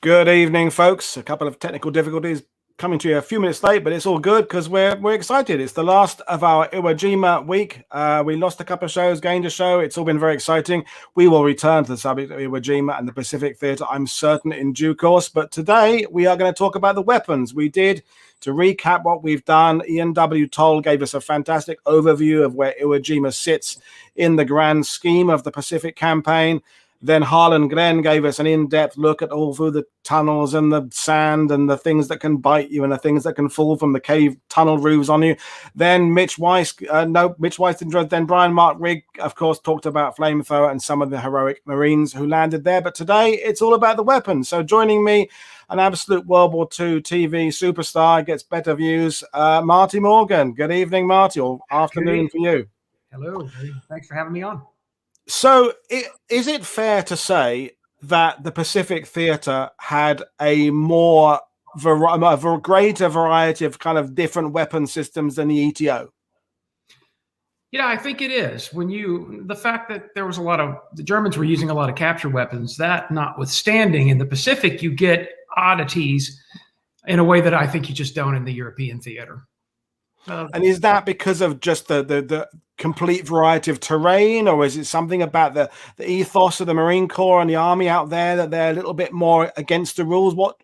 Good evening, folks. A couple of technical difficulties coming to you a few minutes late, but it's all good because we're excited. It's the last of our Iwo Jima week. We lost a couple of shows, gained a show. It's all been very exciting. We will return to the subject of Iwo Jima and the Pacific Theatre, I'm certain, in due course. But today we are going to talk about the weapons. To recap what we've done, Ian W. Toll gave us a fantastic overview of where Iwo Jima sits in the grand scheme of the Pacific campaign. Then Harlan Glenn gave us an in-depth look at all through the tunnels and the sand and the things that can bite you and the things that can fall from the cave tunnel roofs on you. Then Mitch Weiss didn't join. Then Brian Mark Rigg, of course, talked about flamethrower and some of the heroic Marines who landed there. But today it's all about the weapons. So joining me, an absolute World War II TV superstar, gets better views, Marty Morgan. Good evening, Marty, or afternoon for you. Hello. Thanks for having me on. So is it fair to say that the Pacific Theatre had a greater variety of kind of different weapon systems than the ETO? Yeah, I think it is. The fact that there was the Germans were using a lot of capture weapons, that notwithstanding, in the Pacific, you get oddities in a way that I think you just don't in the European theater. And is that because of just the complete variety of terrain, or is it something about the ethos of the Marine Corps and the Army out there that they're a little bit more against the rules? What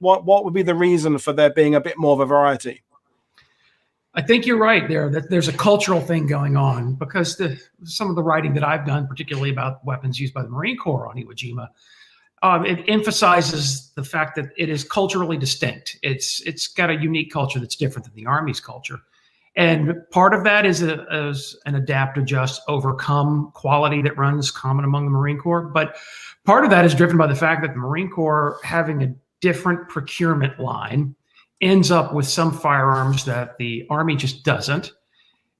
would be the reason for there being a bit more of a variety? I think you're right there, that there's a cultural thing going on, because some of the writing that I've done, particularly about weapons used by the Marine Corps on Iwo Jima, it emphasizes the fact that it is culturally distinct. It's got a unique culture that's different than the Army's culture. And part of that is an adapt, adjust, overcome quality that runs common among the Marine Corps. But part of that is driven by the fact that the Marine Corps, having a different procurement line, ends up with some firearms that the Army just doesn't.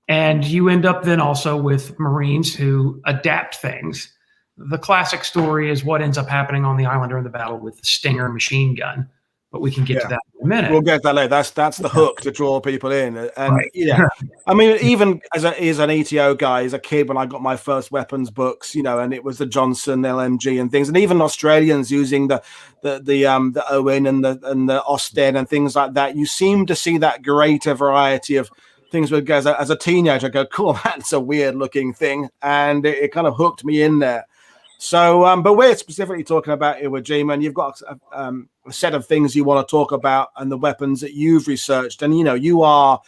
And you end up then also with Marines who adapt things. The classic story is what ends up happening on the island during the battle with the Stinger machine gun. But we can get to that in a minute. We'll get to that later. That's the hook to draw people in. And right. Yeah, I mean, even as an ETO guy, as a kid, when I got my first weapons books, and it was the Johnson LMG and things, and even Australians using the Owen and the Austin and things like that. You seem to see that greater variety of things. As a teenager, I go, cool, that's a weird looking thing, and it kind of hooked me in there. So, but we're specifically talking about Iwo Jima, and you've got a set of things you want to talk about and the weapons that you've researched. And, you are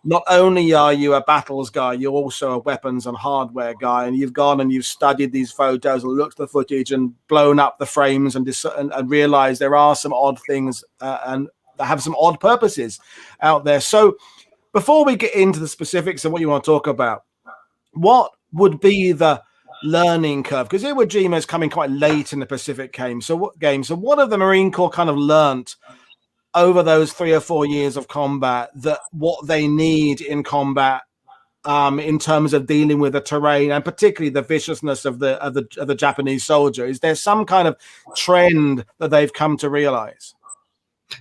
not only are you a battles guy, you're also a weapons and hardware guy. And you've gone and you've studied these photos and looked at the footage and blown up the frames and realized there are some odd things and that have some odd purposes out there. So before we get into the specifics of what you want to talk about, what would be the learning curve, because Iwo Jima is coming quite late in the Pacific game. So what have the Marine Corps kind of learnt over those 3 or 4 years of combat, that what they need in combat in terms of dealing with the terrain and particularly the viciousness of the Japanese soldier? Is there some kind of trend that they've come to realize?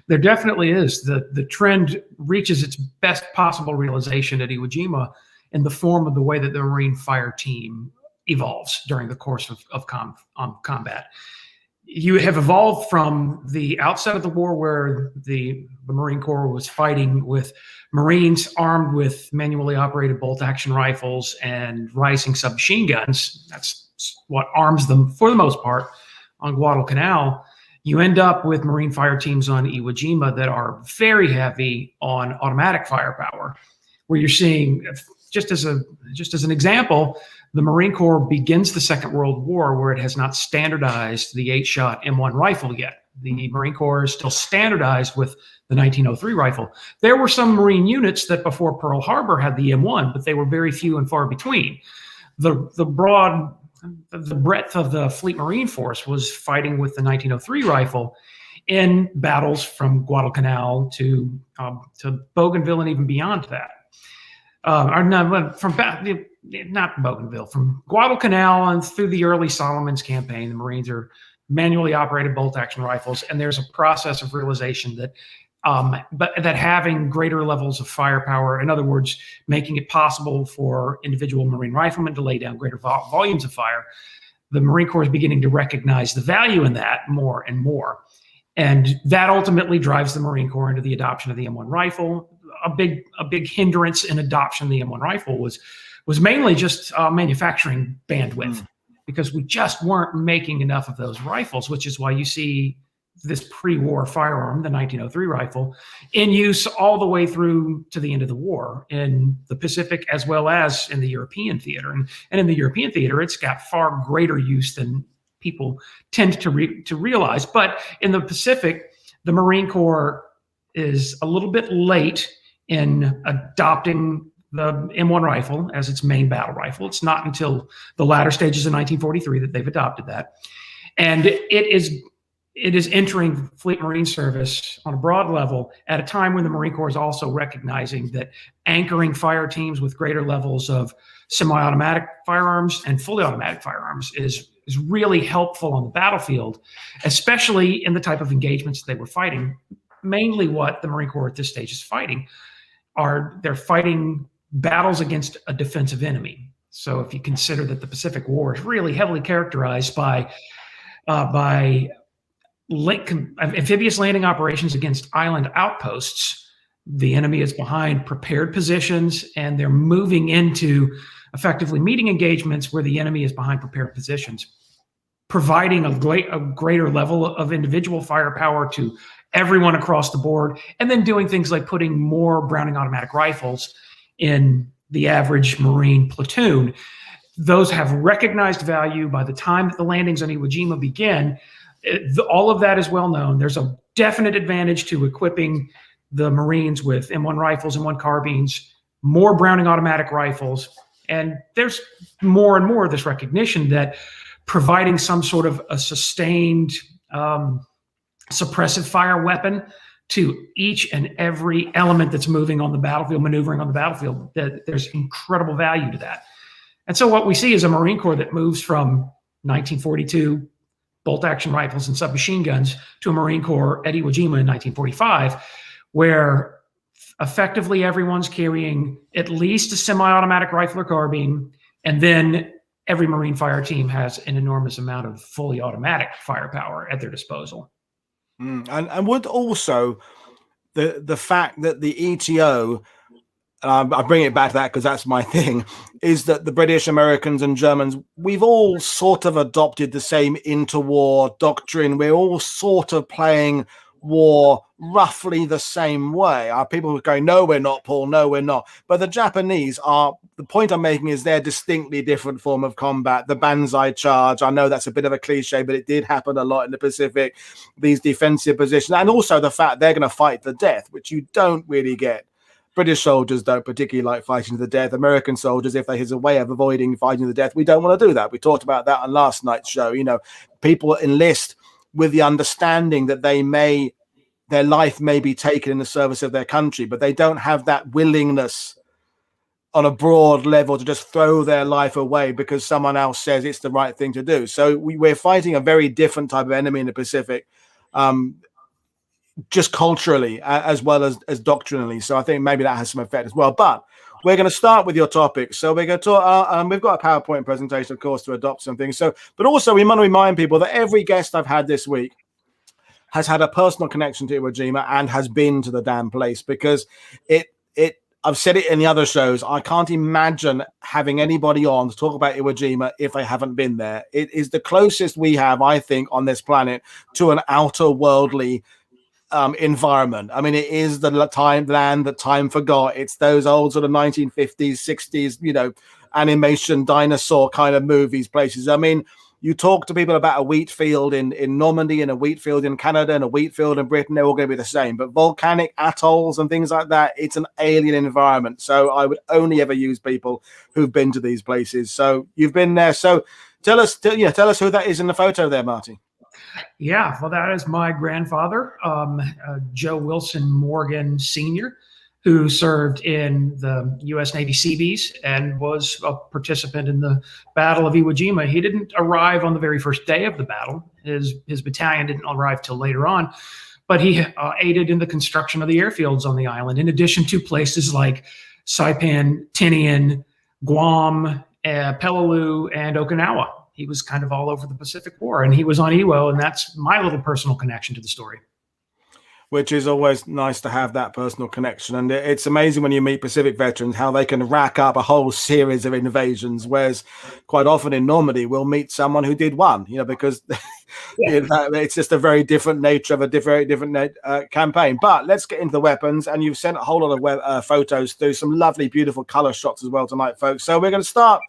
There definitely is. The trend reaches its best possible realization at Iwo Jima in the form of the way that the Marine fire team evolves during the course of combat. You have evolved from the outset of the war, where the Marine Corps was fighting with Marines armed with manually operated bolt-action rifles and rising submachine guns. That's what arms them for the most part on Guadalcanal. You end up with Marine fire teams on Iwo Jima that are very heavy on automatic firepower, where you're seeing, just as an example, the Marine Corps begins the Second World War where it has not standardized the 8-shot M1 rifle yet. The Marine Corps is still standardized with the 1903 rifle. There were some Marine units that before Pearl Harbor had the M1, but they were very few and far between. The breadth of the Fleet Marine Force was fighting with the 1903 rifle in battles from Guadalcanal to Bougainville and even beyond that. Not Bougainville, from Guadalcanal and through the early Solomons campaign, the Marines are manually operated bolt-action rifles, and there's a process of realization that that having greater levels of firepower, in other words, making it possible for individual Marine riflemen to lay down greater volumes of fire, the Marine Corps is beginning to recognize the value in that more and more. And that ultimately drives the Marine Corps into the adoption of the M1 rifle. A big hindrance in adoption of the M1 rifle was mainly just manufacturing bandwidth, because we just weren't making enough of those rifles, which is why you see this pre-war firearm, the 1903 rifle, in use all the way through to the end of the war in the Pacific as well as in the European theater. And in the European theater, it's got far greater use than people tend to realize. But in the Pacific, the Marine Corps is a little bit late in adopting the M1 rifle as its main battle rifle. It's not until the latter stages of 1943 that they've adopted that. And it is entering Fleet Marine service on a broad level at a time when the Marine Corps is also recognizing that anchoring fire teams with greater levels of semi-automatic firearms and fully automatic firearms is really helpful on the battlefield, especially in the type of engagements they were fighting. Mainly what the Marine Corps at this stage is fighting they're fighting battles against a defensive enemy. So if you consider that the Pacific War is really heavily characterized by amphibious landing operations against island outposts, the enemy is behind prepared positions, and they're moving into effectively meeting engagements where the enemy is behind prepared positions, providing a greater level of individual firepower to everyone across the board, and then doing things like putting more Browning automatic rifles in the average Marine platoon. Those have recognized value by the time that the landings on Iwo Jima begin. All of that is well known. There's a definite advantage to equipping the Marines with M1 rifles, M1 carbines, more Browning automatic rifles, and there's more and more of this recognition that providing some sort of a sustained suppressive fire weapon to each and every element that's moving on the battlefield, maneuvering on the battlefield, that there's incredible value to that. And so what we see is a Marine Corps that moves from 1942 bolt action rifles and submachine guns to a Marine Corps at Iwo Jima in 1945, where effectively everyone's carrying at least a semi-automatic rifle or carbine, and then every Marine fire team has an enormous amount of fully automatic firepower at their disposal. And would also the fact that the ETO, I bring it back to that because that's my thing, is that the British, Americans, and Germans, we've all sort of adopted the same interwar doctrine. We're all sort of playing war roughly the same way. Are people going, no, we're not, Paul, no, we're not. But the Japanese are, the point I'm making is they're distinctly different form of combat. The Banzai charge, I know that's a bit of a cliche, but it did happen a lot in the Pacific, these defensive positions, and also the fact they're going to fight to the death, which you don't really get. British soldiers don't particularly like fighting to the death. American soldiers, if there's a way of avoiding fighting to the death, we don't want to do that. We talked about that on last night's show. You know, people enlist with the understanding that their life may be taken in the service of their country, but they don't have that willingness on a broad level to just throw their life away because someone else says it's the right thing to do. So we're fighting a very different type of enemy in the Pacific, just culturally as well as doctrinally. So I think maybe that has some effect as well. But we're going to start with your topic. So we're going to talk, we've got a PowerPoint presentation, of course, to adopt some things. So, but also we want to remind people that every guest I've had this week has had a personal connection to Iwo Jima and has been to the damn place, because I've said it in the other shows, I can't imagine having anybody on to talk about Iwo Jima if they haven't been there. It is the closest we have, I think, on this planet to an outer worldly environment. I mean, it is the land that time forgot. It's those old sort of 1950s, 60s, you know, animation dinosaur kind of movies, places. I mean, you talk to people about a wheat field in Normandy and a wheat field in Canada and a wheat field in Britain, they're all going to be the same. But volcanic atolls and things like that, it's an alien environment. So I would only ever use people who've been to these places. So you've been there. So tell us who that is in the photo there, Marty. Yeah, well, that is my grandfather, Joe Wilson Morgan Sr., who served in the U.S. Navy Seabees and was a participant in the Battle of Iwo Jima. He didn't arrive on the very first day of the battle. His battalion didn't arrive till later on, but he aided in the construction of the airfields on the island, in addition to places like Saipan, Tinian, Guam, Peleliu, and Okinawa. He was kind of all over the Pacific War, and he was on Iwo, and that's my little personal connection to the story. Which is always nice to have that personal connection. And it's amazing when you meet Pacific veterans, how they can rack up a whole series of invasions, whereas quite often in Normandy, we'll meet someone who did one, because it's just a very different nature of a very different campaign. But let's get into the weapons. And you've sent a whole lot of photos through, some lovely, beautiful color shots as well tonight, folks. So we're going to start.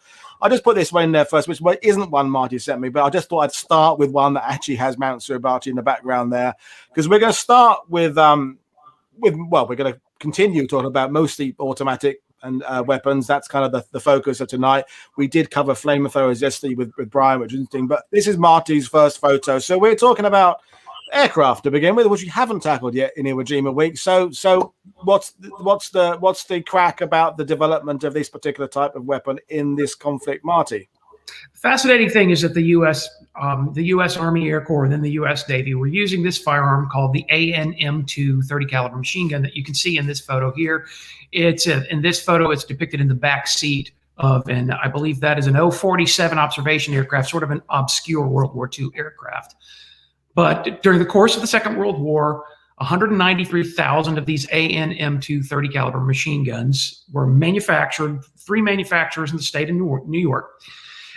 I just put this one in there first, which isn't one Marty sent me, but I just thought I'd start with one that actually has Mount Surabati in the background there, because we're going to start with we're going to continue talking about mostly automatic and weapons. That's kind of the focus of tonight. We did cover flamethrowers yesterday with Brian, which is interesting, but this is Marty's first photo. So we're talking about aircraft to begin with, which we haven't tackled yet in Iwo Jima week. So what's the crack about the development of this particular type of weapon in this conflict, Marty? The fascinating thing is that the U.S. Army Air Corps and then the U.S. Navy were using this firearm called the ANM2 30 caliber machine gun that you can see in this photo here. In this photo, it's depicted in the back seat of, and I believe that is an 047 observation aircraft, sort of an obscure World War II aircraft. But during the course of the Second World War, 193,000 of these ANM2 30 caliber machine guns were manufactured, 3 manufacturers in the state of New York,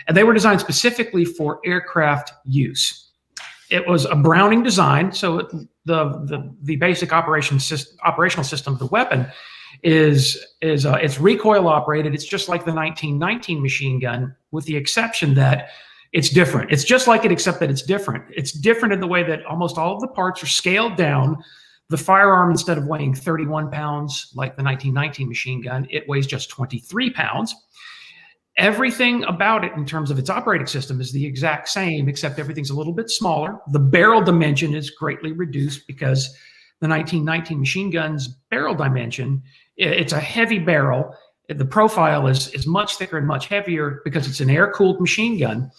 and they were designed specifically for aircraft use. It was a Browning design, so the basic operational system of the weapon is it's recoil operated. It's just like the 1919 machine gun, with the exception that it's different. It's just like it, except that it's different. It's different in the way that almost all of the parts are scaled down. The firearm, instead of weighing 31 pounds like the 1919 machine gun, it weighs just 23 pounds. Everything about it in terms of its operating system is the exact same, except everything's a little bit smaller. The barrel dimension is greatly reduced because the 1919 machine gun's barrel dimension, it's a heavy barrel. The profile is much thicker and much heavier because it's an air-cooled machine gun.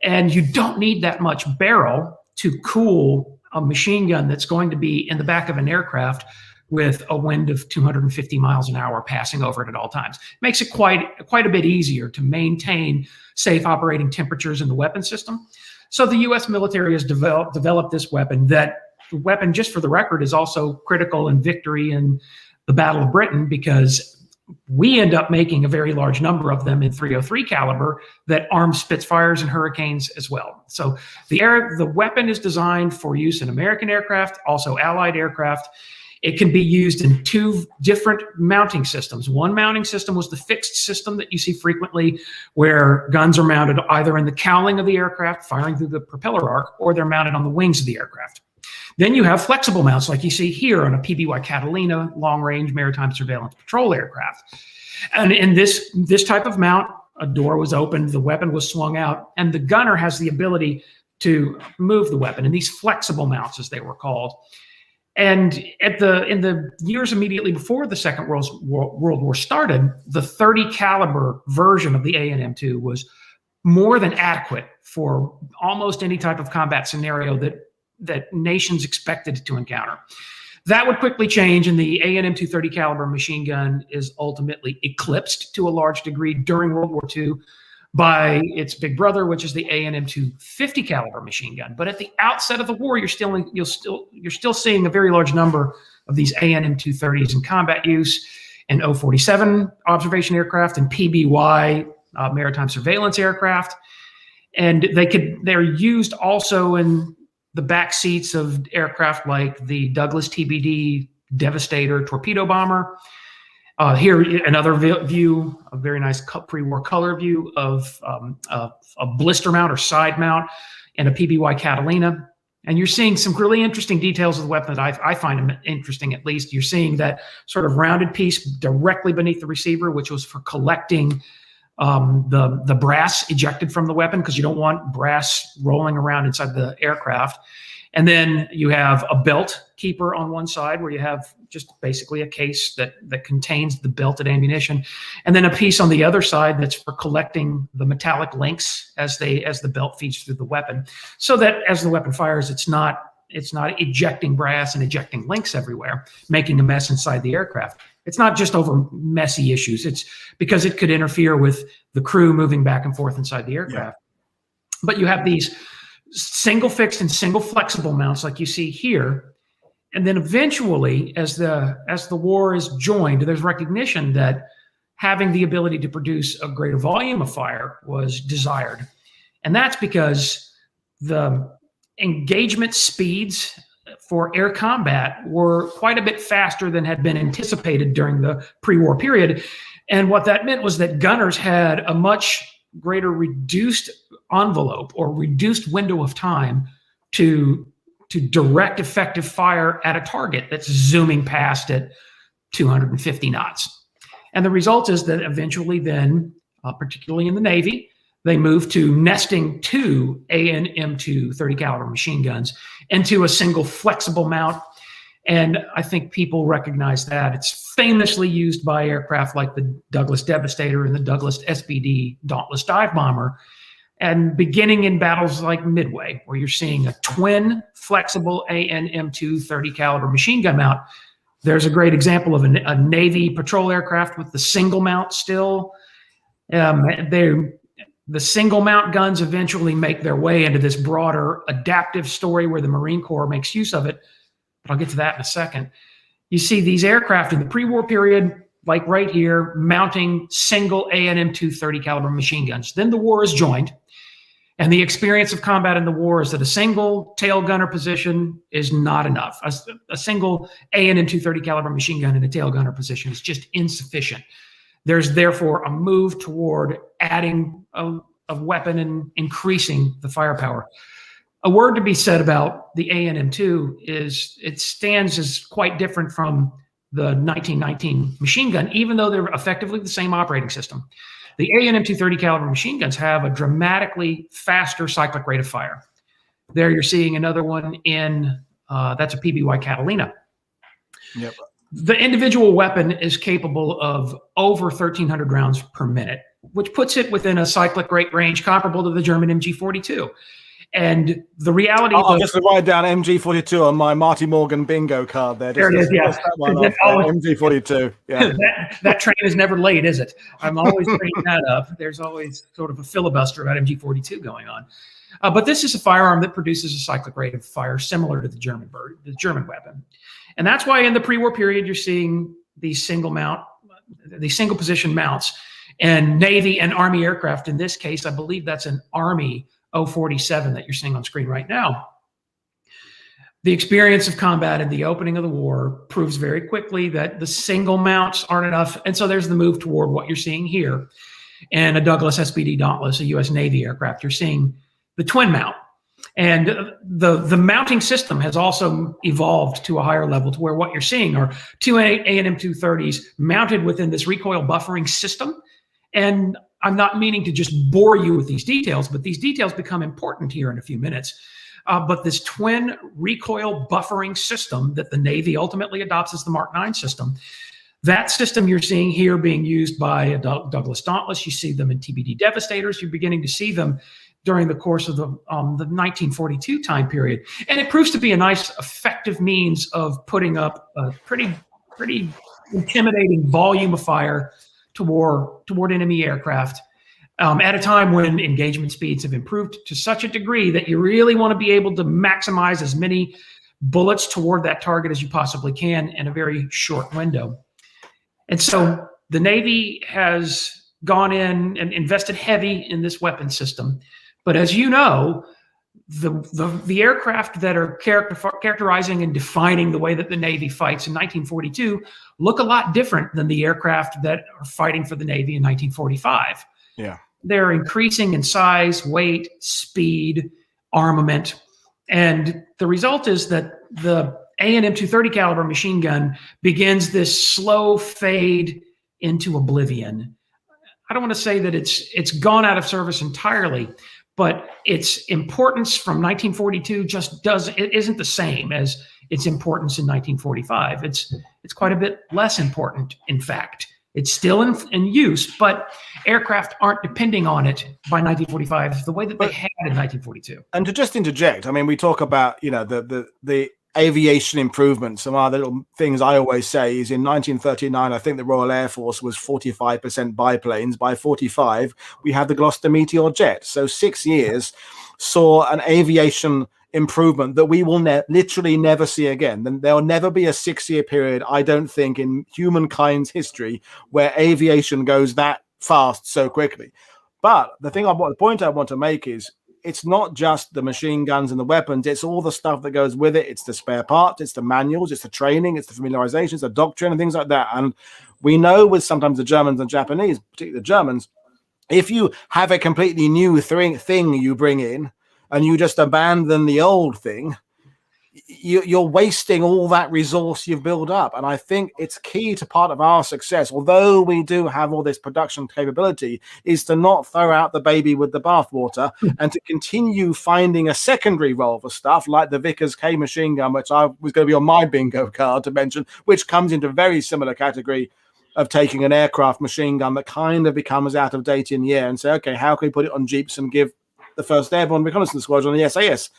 And you don't need that much barrel to cool a machine gun that's going to be in the back of an aircraft with a wind of 250 miles an hour passing over it at all times. It makes it quite a bit easier to maintain safe operating temperatures in the weapon system. So the U.S. military has developed this weapon. That weapon, just for the record, is also critical in victory in the Battle of Britain, because we end up making a very large number of them in .303 caliber that arm Spitfires and Hurricanes as well. So the weapon is designed for use in American aircraft, also Allied aircraft. It can be used in 2 different mounting systems. One mounting system was the fixed system that you see frequently, where guns are mounted either in the cowling of the aircraft, firing through the propeller arc, or they're mounted on the wings of the aircraft. Then you have flexible mounts like you see here on a PBY Catalina long-range maritime surveillance patrol aircraft. And in this type of mount, a door was opened, the weapon was swung out, and the gunner has the ability to move the weapon in these flexible mounts, as they were called. And in the years immediately before the Second World War started, the 30 caliber version of the ANM2 was more than adequate for almost any type of combat scenario that nations expected to encounter. That would quickly change, and the ANM2 30 caliber machine gun is ultimately eclipsed to a large degree during World War II by its big brother, which is the ANM2 50 caliber machine gun. But at the outset of the war, you're still seeing a very large number of these ANM2 30s in combat use, and 047 observation aircraft, and PBY maritime surveillance aircraft, and they're used also in the back seats of aircraft like the Douglas TBD Devastator torpedo bomber. Here, another view, a very nice pre-war color view of a blister mount or side mount and a PBY Catalina. And you're seeing some really interesting details of the weapon that I find interesting, at least. You're seeing that sort of rounded piece directly beneath the receiver, which was for collecting the brass ejected from the weapon, because you don't want brass rolling around inside the aircraft. And then you have a belt keeper on one side, where you have just basically a case that contains the belted ammunition, and then a piece on the other side that's for collecting the metallic links as the belt feeds through the weapon, so that as the weapon fires, it's not ejecting brass and ejecting links everywhere, making a mess inside the aircraft. It's not just over messy issues. It's because it could interfere with the crew moving back and forth inside the aircraft. But you have these single fixed and single flexible mounts like you see here. And then eventually, as the war is joined, there's recognition that having the ability to produce a greater volume of fire was desired. And that's because the engagement speeds for air combat were quite a bit faster than had been anticipated during the pre-war period. And what that meant was that gunners had a much greater reduced envelope or reduced window of time to direct effective fire at a target that's zooming past at 250 knots. And the result is that eventually then, particularly in the Navy, they moved to nesting 2 AN/M2 30 caliber machine guns into a single flexible mount. And I think people recognize that. It's famously used by aircraft like the Douglas Devastator and the Douglas SBD Dauntless Dive Bomber. And beginning in battles like Midway, where you're seeing a twin flexible AN/M2 30 caliber machine gun mount, there's a great example of a Navy patrol aircraft with the single mount still. The single mount guns eventually make their way into this broader adaptive story where the Marine Corps makes use of it. But I'll get to that in a second. You see these aircraft in the pre-war period, like right here, mounting single AN/M2 30 caliber machine guns. Then the war is joined. And the experience of combat in the war is that a single tail gunner position is not enough. A single AN/M2 30 caliber machine gun in a tail gunner position is just insufficient. There's therefore a move toward adding a weapon and increasing the firepower. A word to be said about the AN/M2 is it stands as quite different from the 1919 machine gun, even though they're effectively the same operating system. The AN/M2 30 caliber machine guns have a dramatically faster cyclic rate of fire. There you're seeing another one in, that's a PBY Catalina. Yep. The individual weapon is capable of over 1,300 rounds per minute, which puts it within a cyclic rate range comparable to the German MG42. And the reality I'll just write down MG42 on my Marty Morgan bingo card there. There it is, yeah. That one off, MG42. Yeah. that train is never late, is it? I'm always bringing that up. There's always sort of a filibuster about MG42 going on. But this is a firearm that produces a cyclic rate of fire similar to the German weapon. And that's why in the pre-war period, you're seeing these single position mounts and Navy and Army aircraft. In this case, I believe that's an Army 047 that you're seeing on screen right now. The experience of combat in the opening of the war proves very quickly that the single mounts aren't enough. And so there's the move toward what you're seeing here. And a Douglas SBD Dauntless, a US Navy aircraft, you're seeing the twin mount. And the mounting system has also evolved to a higher level to where what you're seeing are 2 AN/M2 30s mounted within this recoil buffering system. And I'm not meaning to just bore you with these details, but these details become important here in a few minutes. But this twin recoil buffering system that the Navy ultimately adopts as the Mark 9 system, that system you're seeing here being used by a Douglas Dauntless. You see them in TBD Devastators. You're beginning to see them during the course of the 1942 time period. And it proves to be a nice, effective means of putting up a pretty intimidating volume of fire toward enemy aircraft at a time when engagement speeds have improved to such a degree that you really want to be able to maximize as many bullets toward that target as you possibly can in a very short window. And so the Navy has gone in and invested heavy in this weapon system. But as you know, the aircraft that are characterizing and defining the way that the Navy fights in 1942 look a lot different than the aircraft that are fighting for the Navy in 1945. Yeah. They're increasing in size, weight, speed, armament. And the result is that the AN/M2 30 caliber machine gun begins this slow fade into oblivion. I don't want to say that it's gone out of service entirely, but its importance from 1942 isn't the same as its importance in 1945. It's quite a bit less important, in fact. It's still in use, but aircraft aren't depending on it by 1945 the way that they had in 1942. And to just interject, I mean, we talk about, the aviation improvements. Some other little things I always say is in 1939, I think the Royal Air Force was 45% biplanes. By 45, we had the Gloucester Meteor jet. So 6 years saw an aviation improvement that we will literally never see again. Then there will never be a 6-year period, I don't think, in humankind's history where aviation goes that fast so quickly. But the point I want to make is, it's not just the machine guns and the weapons, it's all the stuff that goes with it. It's the spare parts, it's the manuals, it's the training, it's the familiarization, it's the doctrine and things like that. And we know with sometimes the Germans and Japanese, particularly the Germans, if you have a completely new thing you bring in and you just abandon the old thing, you're wasting all that resource you've built up. And I think it's key to part of our success, although we do have all this production capability, is to not throw out the baby with the bathwater and to continue finding a secondary role for stuff like the Vickers K machine gun, which I was going to be on my bingo card to mention, which comes into a very similar category of taking an aircraft machine gun that kind of becomes out of date in the air and say, okay, how can we put it on jeeps and give the 1st Airborne Reconnaissance Squadron, the SAS,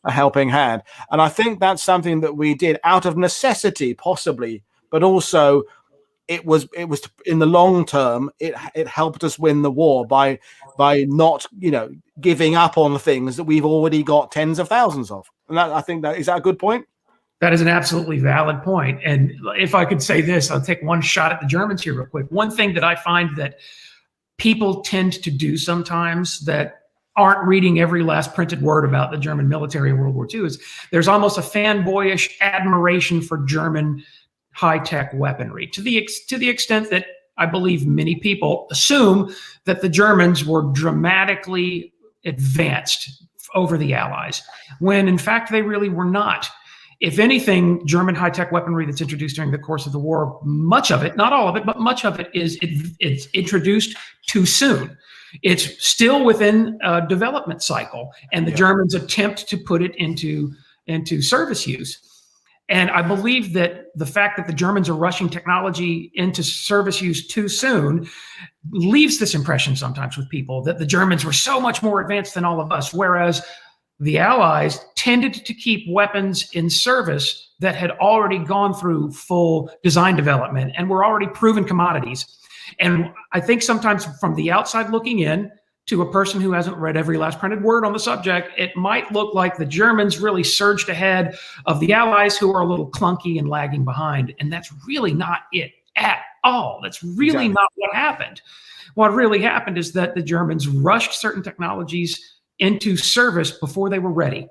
a helping hand? And I think that's something that we did out of necessity, possibly, but also it was in the long term, it helped us win the war by not, giving up on things that we've already got tens of thousands of. And I think is that a good point? That is an absolutely valid point. And if I could say this, I'll take one shot at the Germans here real quick. One thing that I find that people tend to do sometimes that aren't reading every last printed word about the German military in World War II is there's almost a fanboyish admiration for German high-tech weaponry to the extent that I believe many people assume that the Germans were dramatically advanced over the Allies, when in fact they really were not. If anything, German high-tech weaponry that's introduced during the course of the war, much of it, not all of it, but much of it it's introduced too soon. It's still within a development cycle, and the Germans attempt to put it into service use. And I believe that the fact that the Germans are rushing technology into service use too soon leaves this impression sometimes with people that the Germans were so much more advanced than all of us, whereas the Allies tended to keep weapons in service that had already gone through full design development and were already proven commodities. And I think sometimes from the outside looking in, to a person who hasn't read every last printed word on the subject, it might look like the Germans really surged ahead of the Allies, who are a little clunky and lagging behind. And that's really not it at all. That's really not what happened. What really happened is that the Germans rushed certain technologies into service before they were ready.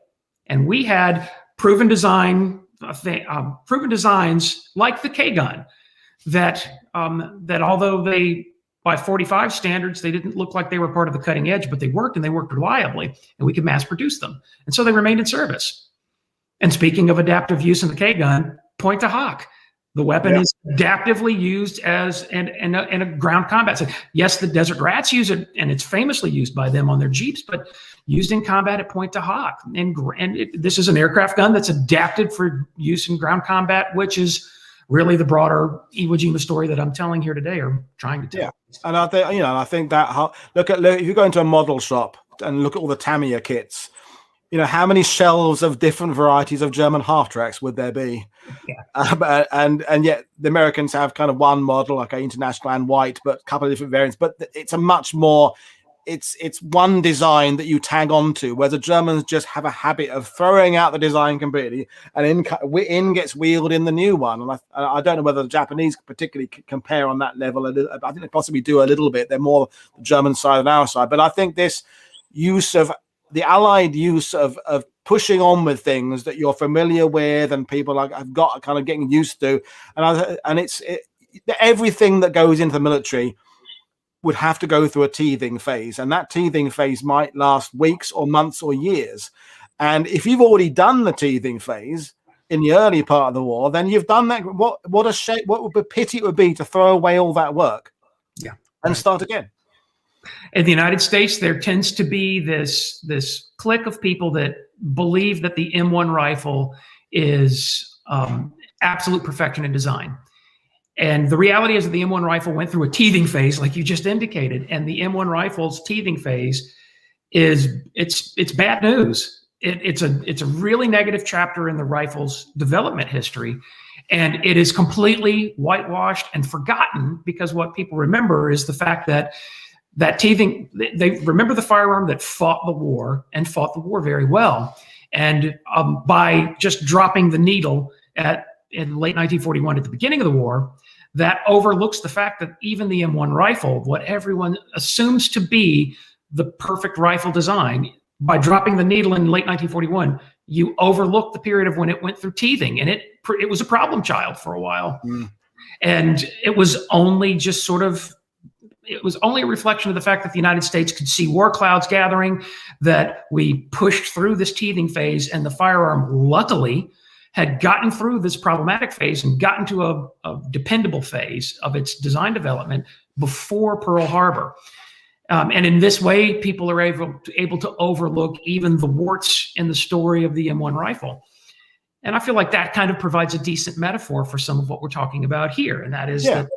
And we had proven designs like the K-gun that although they, by 45 standards, they didn't look like they were part of the cutting edge, but they worked, and they worked reliably, and we could mass produce them. And so they remained in service. And speaking of adaptive use in the K-gun, point to Hawk. The weapon is adaptively used as in a ground combat setting. Yes, the Desert Rats use it, and it's famously used by them on their Jeeps, but used in combat at point to Hawk. This is an aircraft gun that's adapted for use in ground combat, which is really the broader Iwo Jima story that I'm telling here today, or trying to tell. Yeah, and I think that look if you go into a model shop and look at all the Tamiya kits, how many shelves of different varieties of German half-tracks would there be? Yeah. And yet the Americans have kind of one model, okay, international and white, but a couple of different variants. But it's a much more, it's one design that you tag onto, where the Germans just have a habit of throwing out the design completely, and in gets wheeled in the new one. And I don't know whether the Japanese particularly compare on that level. I think they possibly do a little bit. They're more the German side than our side. But I think this use of the Allied use of pushing on with things that you're familiar with and people have got kind of getting used to, and it's everything that goes into the military would have to go through a teething phase, and that teething phase might last weeks or months or years. And if you've already done the teething phase in the early part of the war, then you've done that. What a shame! What would a pity it would be to throw away all that work, and start again. In the United States, there tends to be this clique of people that believe that the M1 rifle is absolute perfection in design. And the reality is that the M1 rifle went through a teething phase, like you just indicated. And the M1 rifle's teething phase it's bad news. it's a really negative chapter in the rifle's development history, and it is completely whitewashed and forgotten, because what people remember is the fact that teething, they remember the firearm that fought the war and fought the war very well. And by just dropping the needle in late 1941 at the beginning of the war, that overlooks the fact that even the M1 rifle, what everyone assumes to be the perfect rifle design, by dropping the needle in late 1941, you overlook the period of when it went through teething, and it was a problem child for a while. And it was only just sort of, it was only a reflection of the fact that the United States could see war clouds gathering, that we pushed through this teething phase, and the firearm luckily had gotten through this problematic phase and gotten to a dependable phase of its design development before Pearl Harbor. And in this way, people are able to overlook even the warts in the story of the M1 rifle. And I feel like that kind of provides a decent metaphor for some of what we're talking about here. And that is that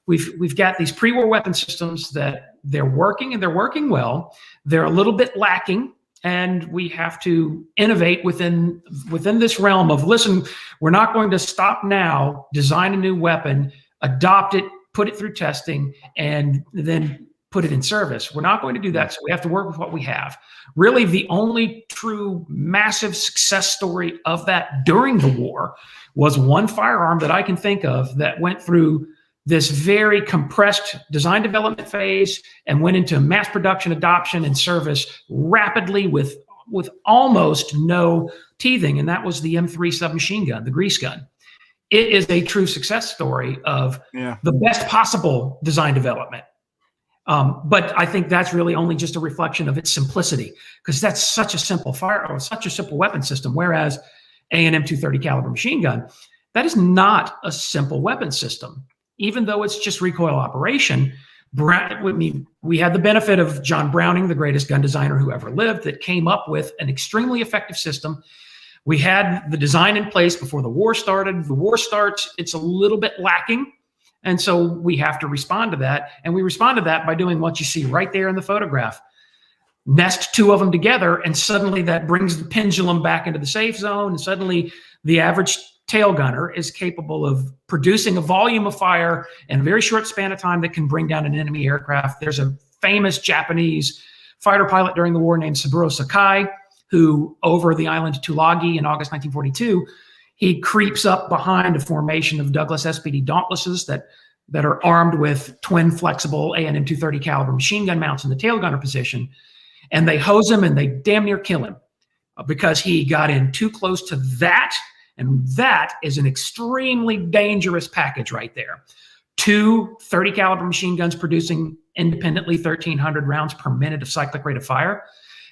we've got these pre-war weapon systems that they're working, and they're working well. They're a little bit lacking, and we have to innovate within this realm of, listen, we're not going to stop now, design a new weapon, adopt it, put it through testing, and then put it in service. We're not going to do that, so we have to work with what we have. Really, the only true massive success story of that during the war was one firearm that I can think of that went through this very compressed design development phase and went into mass production, adoption, and service rapidly with almost no teething, and that was the M3 submachine gun, the grease gun. It is a true success story of the best possible design development. But I think that's really only just a reflection of its simplicity, because that's such a simple firearm, such a simple weapon system, whereas an M230 caliber machine gun, that is not a simple weapon system. Even though it's just recoil operation, we had the benefit of John Browning, the greatest gun designer who ever lived, that came up with an extremely effective system. We had the design in place before the war started. The war starts, it's a little bit lacking. And so we have to respond to that. And we respond to that by doing what you see right there in the photograph. Nest two of them together, and suddenly that brings the pendulum back into the safe zone. And suddenly the average tail gunner is capable of producing a volume of fire in a very short span of time that can bring down an enemy aircraft. There's a famous Japanese fighter pilot during the war named Saburo Sakai, who over the island of Tulagi in August 1942, he creeps up behind a formation of Douglas SPD Dauntlesses that are armed with twin flexible A&M 230 caliber machine gun mounts in the tail gunner position. And they hose him and they damn near kill him because he got in too close to that. And that is an extremely dangerous package right there. Two 30 caliber machine guns producing independently 1,300 rounds per minute of cyclic rate of fire.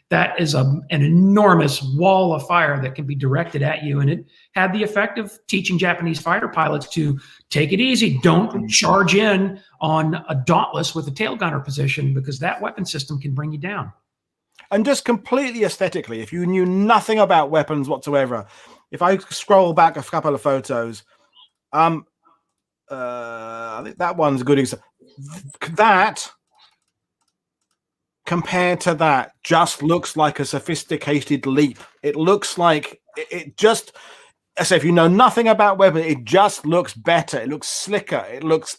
That is an enormous wall of fire that can be directed at you. And it had the effect of teaching Japanese fighter pilots to take it easy. Don't charge in on a Dauntless with a tail gunner position, because that weapon system can bring you down. And just completely aesthetically, if you knew nothing about weapons whatsoever, if I scroll back a couple of photos, I think that one's a good example. That, compared to that, just looks like a sophisticated leap. It looks like it just, I say, if you know nothing about weapons, it just looks better. It looks slicker. It looks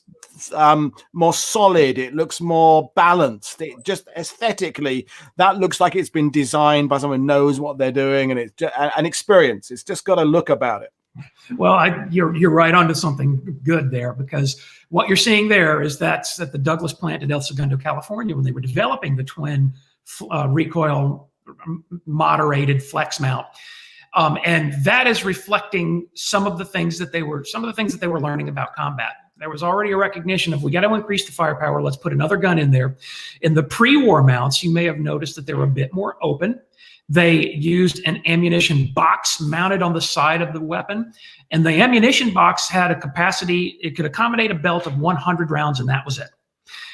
more solid. It looks more balanced. It just aesthetically, that looks like it's been designed by someone who knows what they're doing, and it's just an experience. It's just got a look about it. Well, you're right onto something good there, because what you're seeing there is that's at the Douglas plant in El Segundo, California, when they were developing the twin recoil moderated flex mount. And that is reflecting some of the things that they were learning about combat. There was already a recognition of, we got to increase the firepower. Let's put another gun in there. In the pre-war mounts, you may have noticed that they were a bit more open. They used an ammunition box mounted on the side of the weapon. And the ammunition box had a capacity, it could accommodate a belt of 100 rounds, and that was it.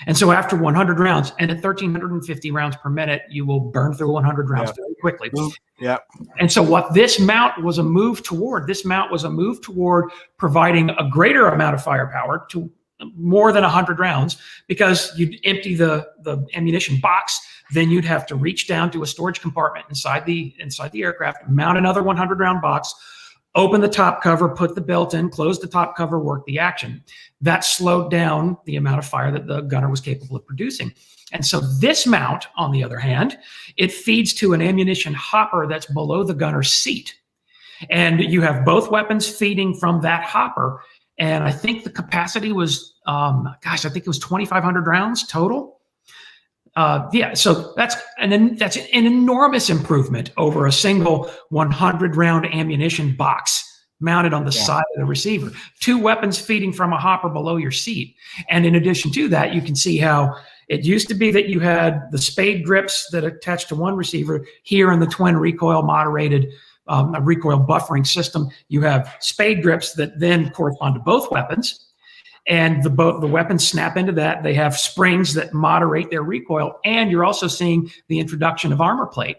And so after 100 rounds, and at 1,350 rounds per minute, you will burn through 100 rounds very quickly. Yeah. And so what this mount was a move toward, providing a greater amount of firepower, to more than 100 rounds, because you'd empty the ammunition box, Then you'd have to reach down to a storage compartment inside the aircraft, mount another 100-round box, open the top cover, put the belt in, close the top cover, work the action. That slowed down the amount of fire that the gunner was capable of producing. And so this mount, on the other hand, it feeds to an ammunition hopper that's below the gunner's seat. And you have both weapons feeding from that hopper. And I think the capacity was, I think it was 2,500 rounds total. So that's an enormous improvement over a single 100-round ammunition box mounted on the side of the receiver. Two weapons feeding from a hopper below your seat. And in addition to that, you can see how it used to be that you had the spade grips that attached to one receiver. Here in the twin recoil moderated recoil buffering system, you have spade grips that then correspond to both weapons. And the weapons snap into that. They have springs that moderate their recoil. And you're also seeing the introduction of armor plate.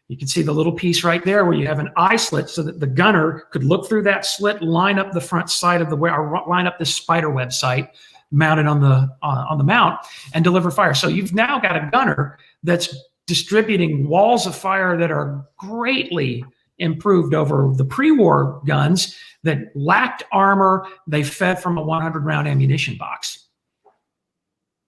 You can see the little piece right there where you have an eye slit so that the gunner could look through that slit, line up the front side of or line up this spider web sight mounted on the mount and deliver fire. So you've now got a gunner that's distributing walls of fire that are greatly improved over the pre-war guns that lacked armor. They fed from a 100-round ammunition box.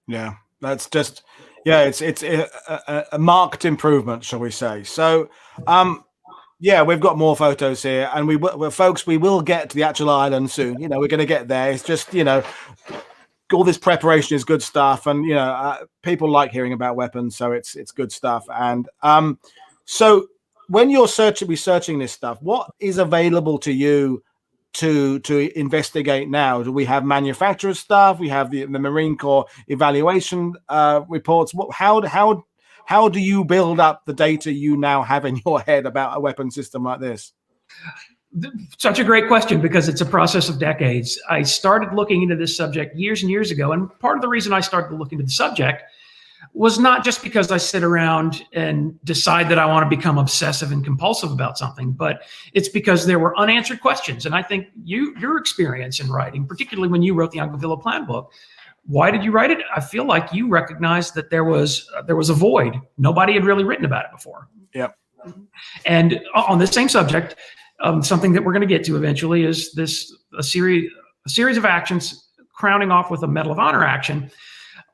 Yeah, that's just, it's a marked improvement, shall we say. So, we've got more photos here, and folks, we will get to the actual island soon. We're going to get there. It's just, all this preparation is good stuff, and people like hearing about weapons, so it's good stuff. And so when you're researching this stuff, what is available to you to investigate now? Do we have manufacturer stuff? We have the Marine Corps evaluation reports. How do you build up the data you now have in your head about a weapon system like this? Such a great question, because it's a process of decades. I started looking into this subject years and years ago. And part of the reason I started to look into the subject was not just because I sit around and decide that I want to become obsessive and compulsive about something, but it's because there were unanswered questions. And I think your experience in writing, particularly when you wrote the Anguilla Plan book, why did you write it? I feel like you recognized that there was a void. Nobody had really written about it before. Yep. And on this same subject, something that we're going to get to eventually is a series of actions crowning off with a Medal of Honor action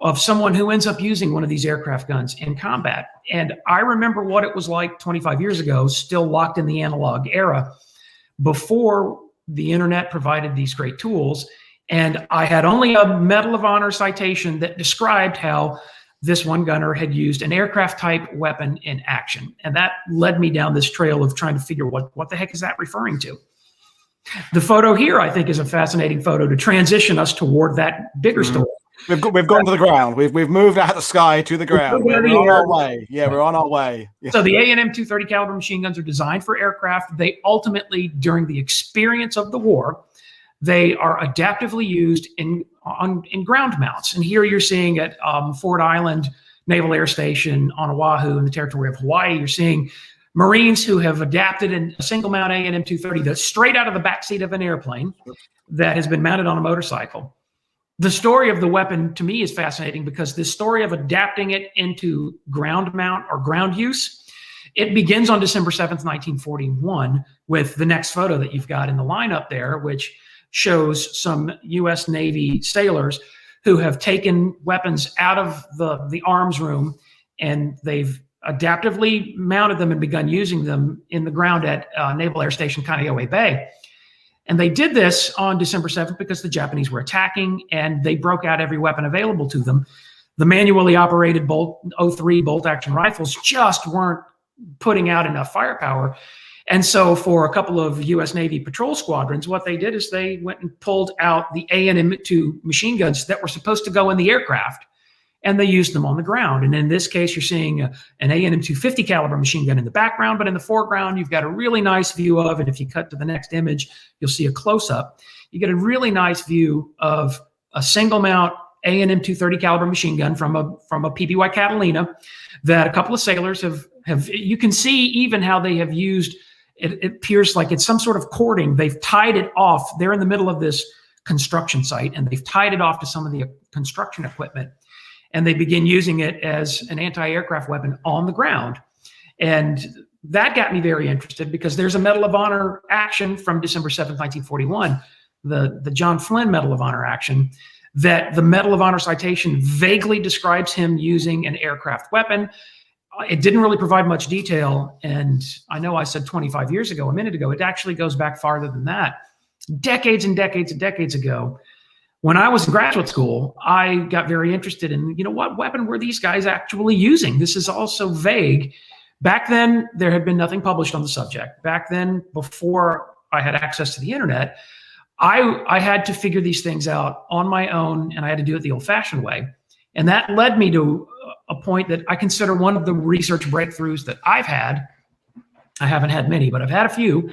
of someone who ends up using one of these aircraft guns in combat. And I remember what it was like 25 years ago, still locked in the analog era, before the internet provided these great tools. And I had only a Medal of Honor citation that described how this one gunner had used an aircraft type weapon in action. And that led me down this trail of trying to figure what the heck is that referring to? The photo here, I think, is a fascinating photo to transition us toward that bigger story. We've gone to the ground. We've moved out of the sky to the ground. We're on our way. Yeah, we're on our way. Yeah. So the A&M 230 caliber machine guns are designed for aircraft. They ultimately, during the experience of the war, they are adaptively used in ground mounts. And here you're seeing at Ford Island Naval Air Station on Oahu in the territory of Hawaii, you're seeing Marines who have adapted in a single mount A&M 230 that's straight out of the backseat of an airplane that has been mounted on a motorcycle. The story of the weapon to me is fascinating because this story of adapting it into ground mount or ground use, it begins on December 7th, 1941 with the next photo that you've got in the lineup there, which shows some U.S. Navy sailors who have taken weapons out of the arms room, and they've adaptively mounted them and begun using them in the ground at Naval Air Station Kaneohe Bay. And they did this on December 7th because the Japanese were attacking, and they broke out every weapon available to them. The manually operated Bolt 03 bolt-action rifles just weren't putting out enough firepower. And so for a couple of U.S. Navy patrol squadrons, what they did is they went and pulled out the A&M 2 machine guns that were supposed to go in the aircraft, and they used them on the ground. And in this case, you're seeing an A&M 250 caliber machine gun in the background, but in the foreground, you've got a really nice view of, and if you cut to the next image, you'll see a close-up. You get a really nice view of a single mount A&M 230 caliber machine gun from a PBY Catalina that a couple of sailors have you can see even how they have used, it appears like it's some sort of cording. They've tied it off. They're in the middle of this construction site, and they've tied it off to some of the construction equipment. and they begin using it as an anti-aircraft weapon on the ground. And that got me very interested because there's a Medal of Honor action from December 7th, 1941, the John Flynn Medal of Honor action, that the Medal of Honor citation vaguely describes him using an aircraft weapon. It didn't really provide much detail. And I know I said 25 years ago, a minute ago, it actually goes back farther than that. Decades and decades and decades ago, when I was in graduate school, I got very interested in, what weapon were these guys actually using? This is also vague. Back then, there had been nothing published on the subject. Back then, before I had access to the internet, I had to figure these things out on my own, and I had to do it the old-fashioned way. And that led me to a point that I consider one of the research breakthroughs that I've had. I haven't had many, but I've had a few.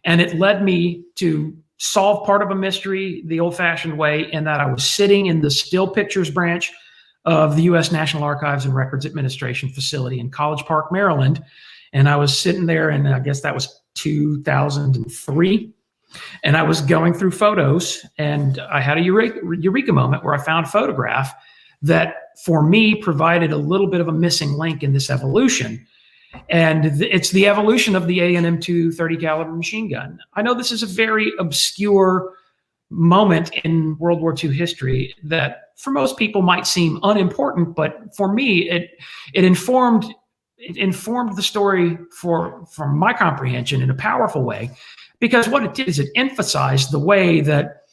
And it led me to solve part of a mystery the old-fashioned way, in that I was sitting in the still pictures branch of the U.S. National Archives and Records Administration facility in College Park, Maryland. And I was sitting there, and I guess that was 2003. And I was going through photos, and I had a eureka moment where I found a photograph that, for me, provided a little bit of a missing link in this evolution. And it's the evolution of the A&M2 30 caliber machine gun. I know this is a very obscure moment in World War II history that for most people might seem unimportant, but for me, it informed the story from my comprehension in a powerful way, because what it did is it emphasized the way that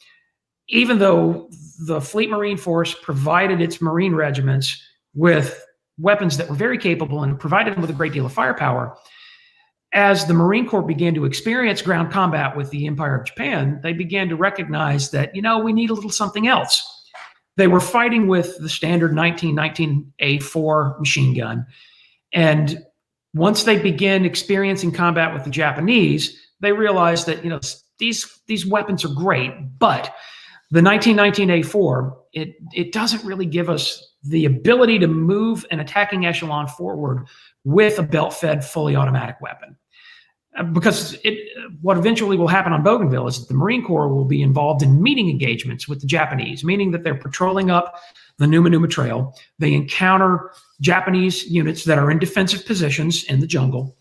even though the Fleet Marine Force provided its Marine regiments with weapons that were very capable and provided them with a great deal of firepower, as the Marine Corps began to experience ground combat with the Empire of Japan, they began to recognize that, we need a little something else. They were fighting with the standard 1919A4 machine gun. And once they began experiencing combat with the Japanese, they realized that, these weapons are great, but the 1919A4, it doesn't really give us the ability to move an attacking echelon forward with a belt-fed, fully automatic weapon. Because what eventually will happen on Bougainville is that the Marine Corps will be involved in meeting engagements with the Japanese, meaning that they're patrolling up the Numa Numa Trail. They encounter Japanese units that are in defensive positions in the jungle.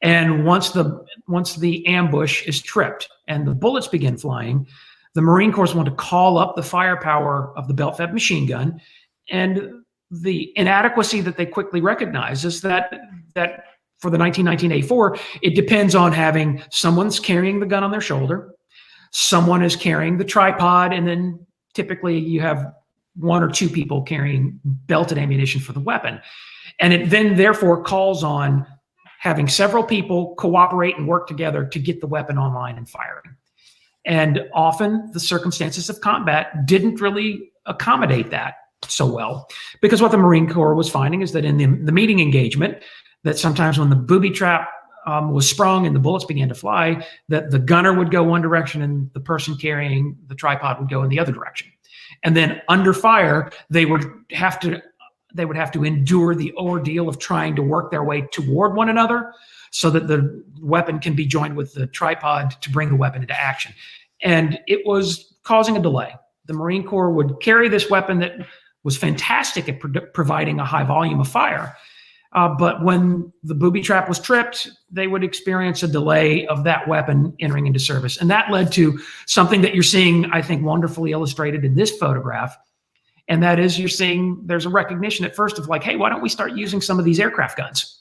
And once the ambush is tripped and the bullets begin flying, the Marine Corps want to call up the firepower of the belt-fed machine gun. And the inadequacy that they quickly recognize is that for the 1919A4, it depends on having someone's carrying the gun on their shoulder, someone is carrying the tripod, and then typically you have one or two people carrying belted ammunition for the weapon. And it then therefore calls on having several people cooperate and work together to get the weapon online and firing. And often the circumstances of combat didn't really accommodate that so well, because what the Marine Corps was finding is that in the meeting engagement, that sometimes when the booby trap was sprung and the bullets began to fly, that the gunner would go one direction and the person carrying the tripod would go in the other direction. And then under fire, they would have to endure the ordeal of trying to work their way toward one another so that the weapon can be joined with the tripod to bring the weapon into action. And it was causing a delay. The Marine Corps would carry this weapon that was fantastic at providing a high volume of fire. But when the booby trap was tripped, they would experience a delay of that weapon entering into service. And that led to something that you're seeing, I think, wonderfully illustrated in this photograph. And that is, you're seeing there's a recognition at first of like, hey, why don't we start using some of these aircraft guns?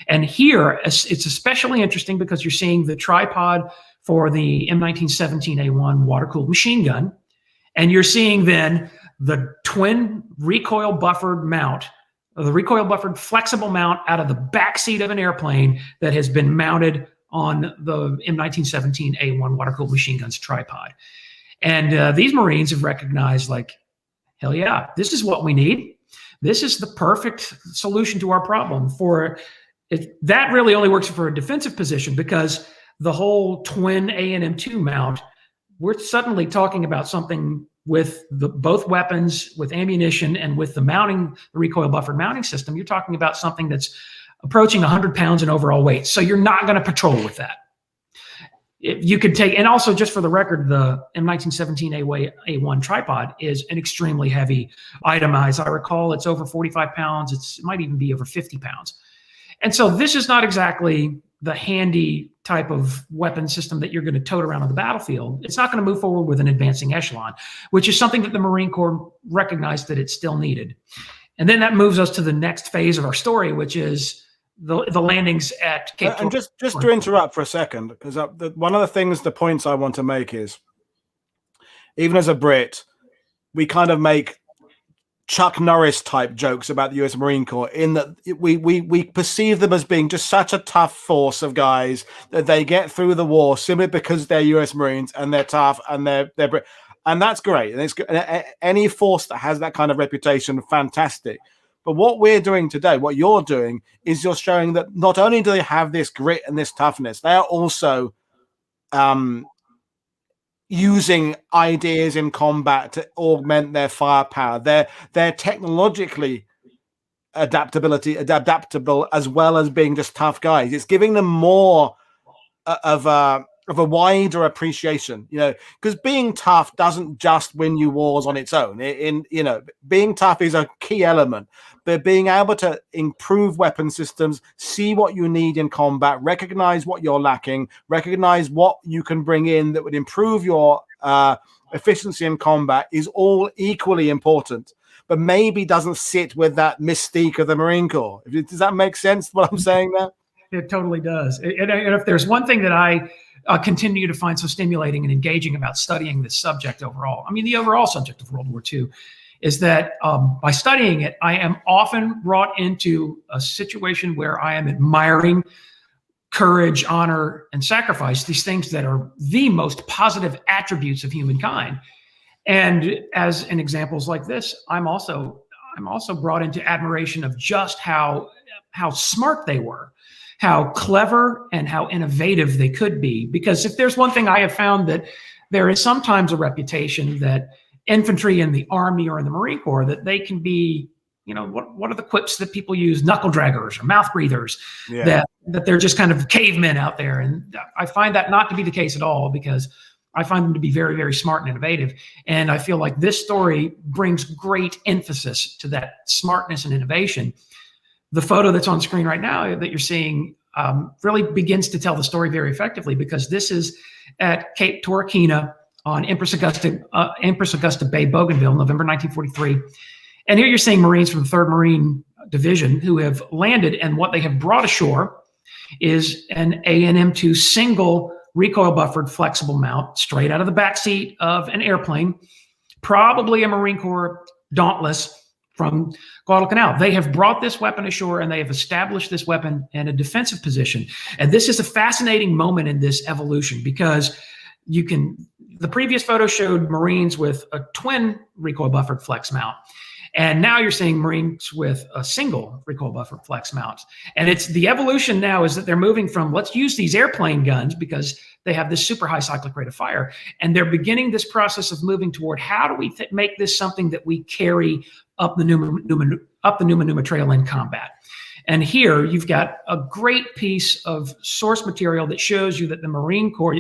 And here, it's especially interesting because you're seeing the tripod for the M1917A1 water-cooled machine gun. And you're seeing then the twin recoil buffered mount, the recoil buffered flexible mount out of the backseat of an airplane that has been mounted on the M1917A1 water-cooled machine gun's tripod. And these Marines have recognized, like, hell yeah, this is what we need. This is the perfect solution to our problem. That really only works for a defensive position, because the whole twin A&M2 mount, we're suddenly talking about something with both weapons, with ammunition, and with the recoil buffered mounting system. You're talking about something that's approaching 100 pounds in overall weight. So you're not going to patrol with that. you could take, and also just for the record, the M1917 A1 tripod is an extremely heavy item. As I recall, it's over 45 pounds. It might even be over 50 pounds. And so this is not exactly the handy type of weapon system that you're going to tote around on the battlefield. It's not going to move forward with an advancing echelon, which is something that the Marine Corps recognized that it still needed. And then that moves us to the next phase of our story, which is the landings at Cape And just to interrupt for a second, because one of the things, the points I want to make is, even as a Brit, we kind of make Chuck Norris type jokes about the US Marine Corps, in that we perceive them as being just such a tough force of guys that they get through the war simply because they're US Marines and they're tough and they're Brit. And that's great. And it's any force that has that kind of reputation, fantastic. But what we're doing today, what you're doing, is you're showing that not only do they have this grit and this toughness, they are also using ideas in combat to augment their firepower. They're technologically adaptable, as well as being just tough guys. It's giving them more of a wider appreciation, because being tough doesn't just win you wars on its own. Being tough is a key element, but being able to improve weapon systems, see what you need in combat, recognize what you're lacking, recognize what you can bring in that would improve your efficiency in combat, is all equally important, but maybe doesn't sit with that mystique of the Marine Corps. Does that make sense, what I'm saying there? It totally does. And if there's one thing that I continue to find so stimulating and engaging about studying this subject overall, I mean, the overall subject of World War II, is that by studying it, I am often brought into a situation where I am admiring courage, honor, and sacrifice, these things that are the most positive attributes of humankind. And as in examples like this, I'm also brought into admiration of just how smart they were, how clever and how innovative they could be. Because if there's one thing I have found, that there is sometimes a reputation that infantry in the Army or in the Marine Corps, that they can be, what are the quips that people use? Knuckle draggers or mouth breathers, that they're just kind of cavemen out there. And I find that not to be the case at all, because I find them to be very, very smart and innovative. And I feel like this story brings great emphasis to that smartness and innovation. The photo that's on screen right now that you're seeing really begins to tell the story very effectively, because this is at Cape Torquina on Empress Augusta Bay, Bougainville, November 1943. And here you're seeing Marines from the 3rd Marine Division who have landed, and what they have brought ashore is an AN/M2 single recoil buffered flexible mount straight out of the back seat of an airplane, probably a Marine Corps Dauntless from Guadalcanal. They have brought this weapon ashore, and they have established this weapon in a defensive position. And this is a fascinating moment in this evolution, because the previous photo showed Marines with a twin recoil buffered flex mount. And now you're seeing Marines with a single recoil buffered flex mount. And it's the evolution now is that they're moving from, let's use these airplane guns because they have this super high cyclic rate of fire. And they're beginning this process of moving toward, how do we make this something that we carry up the Numa Trail in combat? And here you've got a great piece of source material that shows you that the Marine Corps,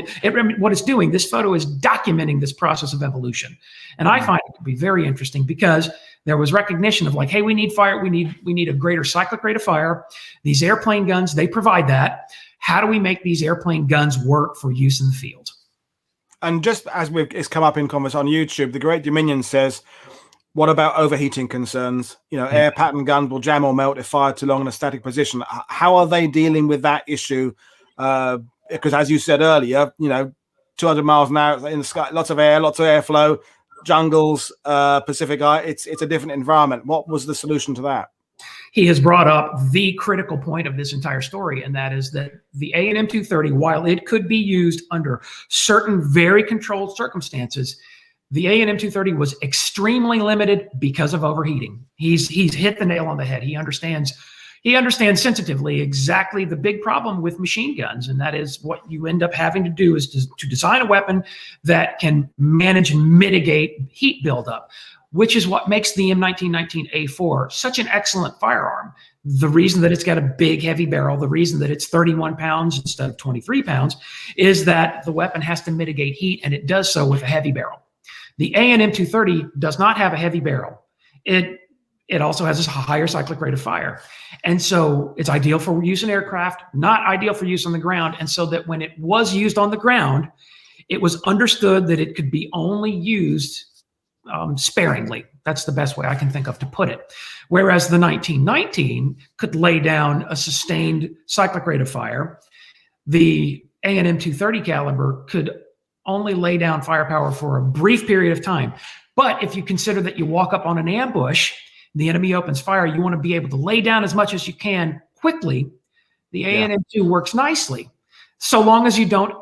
what it's doing, this photo is documenting this process of evolution. And I find it to be very interesting, because there was recognition of like, hey, we need fire. We need a greater cyclic rate of fire. These airplane guns, they provide that. How do we make these airplane guns work for use in the field? And just as it's come up in conversation on YouTube, the Great Dominion says, what about overheating concerns? Air pattern guns will jam or melt if fired too long in a static position. How are they dealing with that issue? Because as you said earlier, 200 miles an hour in the sky, lots of air, lots of airflow, jungles, Pacific Eye. It's a different environment. What was the solution to that? He has brought up the critical point of this entire story, and that is that the AN/M230, while it could be used under certain very controlled circumstances, the AN/M230 was extremely limited because of overheating. He's hit the nail on the head. He understands He understands sensitively exactly the big problem with machine guns, and that is what you end up having to do is to design a weapon that can manage and mitigate heat buildup, which is what makes the M1919A4 such an excellent firearm. The reason that it's got a big, heavy barrel, the reason that it's 31 pounds instead of 23 pounds, is that the weapon has to mitigate heat, and it does so with a heavy barrel. The AN-M230 does not have a heavy barrel. It also has a higher cyclic rate of fire. And so it's ideal for use in aircraft, not ideal for use on the ground. And so that when it was used on the ground, it was understood that it could be only used sparingly. That's the best way I can think of to put it. Whereas the 1919 could lay down a sustained cyclic rate of fire. The AN-M230 caliber could only lay down firepower for a brief period of time. But if you consider that you walk up on an ambush, the enemy opens fire, you want to be able to lay down as much as you can quickly. The AN-M2 works nicely, so long as you don't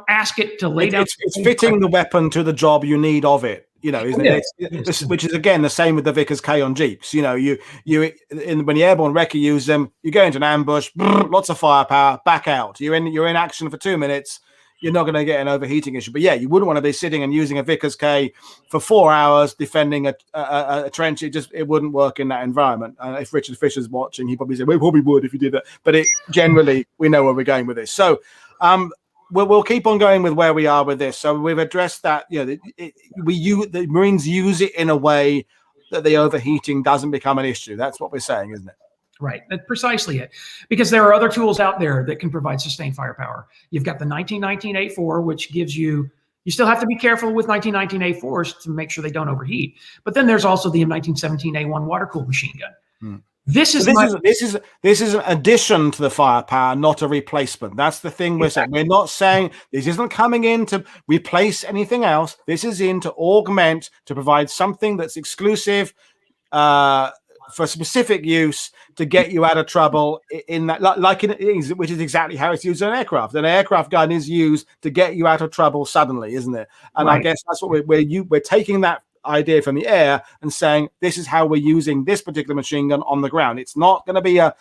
ask it to lay down. It's fitting the weapon to the job you need of it, isn't it? Which is again the same with the Vickers K on Jeeps. When the airborne wrecker use them, you go into an ambush, lots of firepower, back out. You're in action for 2 minutes. You're not going to get an overheating issue. But yeah, you wouldn't want to be sitting and using a Vickers K for 4 hours defending a trench. It wouldn't work in that environment. If Richard Fisher's watching, he probably said, "We probably would if you did that." But generally, we know where we're going with this. So we'll keep on going with where we are with this. So we've addressed that. The Marines use it in a way that the overheating doesn't become an issue. That's what we're saying, isn't it? Right, that's precisely it. Because there are other tools out there that can provide sustained firepower. You've got the 1919A4, which gives you still have to be careful with 1919A4s to make sure they don't overheat. But then there's also the M1917A1 water-cooled machine gun. This is an addition to the firepower, not a replacement. That's the thing we're saying. We're not saying this isn't coming in to replace anything else. This is in to augment, to provide something that's exclusive, for specific use to get you out of trouble in that, which is exactly how it's used in an aircraft. An aircraft gun is used to get you out of trouble suddenly, isn't it? And right. I guess that's what we're taking that idea from the air and saying this is how we're using this particular machine gun on the ground. It's not going to be a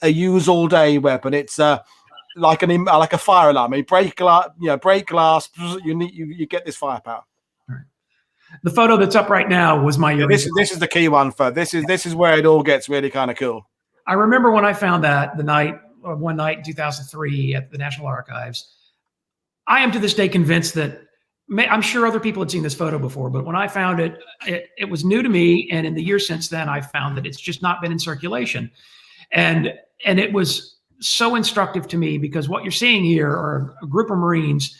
use all day weapon. It's like a fire alarm. Break glass. You get this firepower. The photo that's up right now was my. This is the key one for this is where it all gets really kind of cool. I remember when I found that one night in 2003 at the National Archives. I am to this day convinced that I'm sure other people had seen this photo before, but when I found it, it was new to me. And in the years since then, I found that it's just not been in circulation, and it was so instructive to me because what you're seeing here are a group of Marines.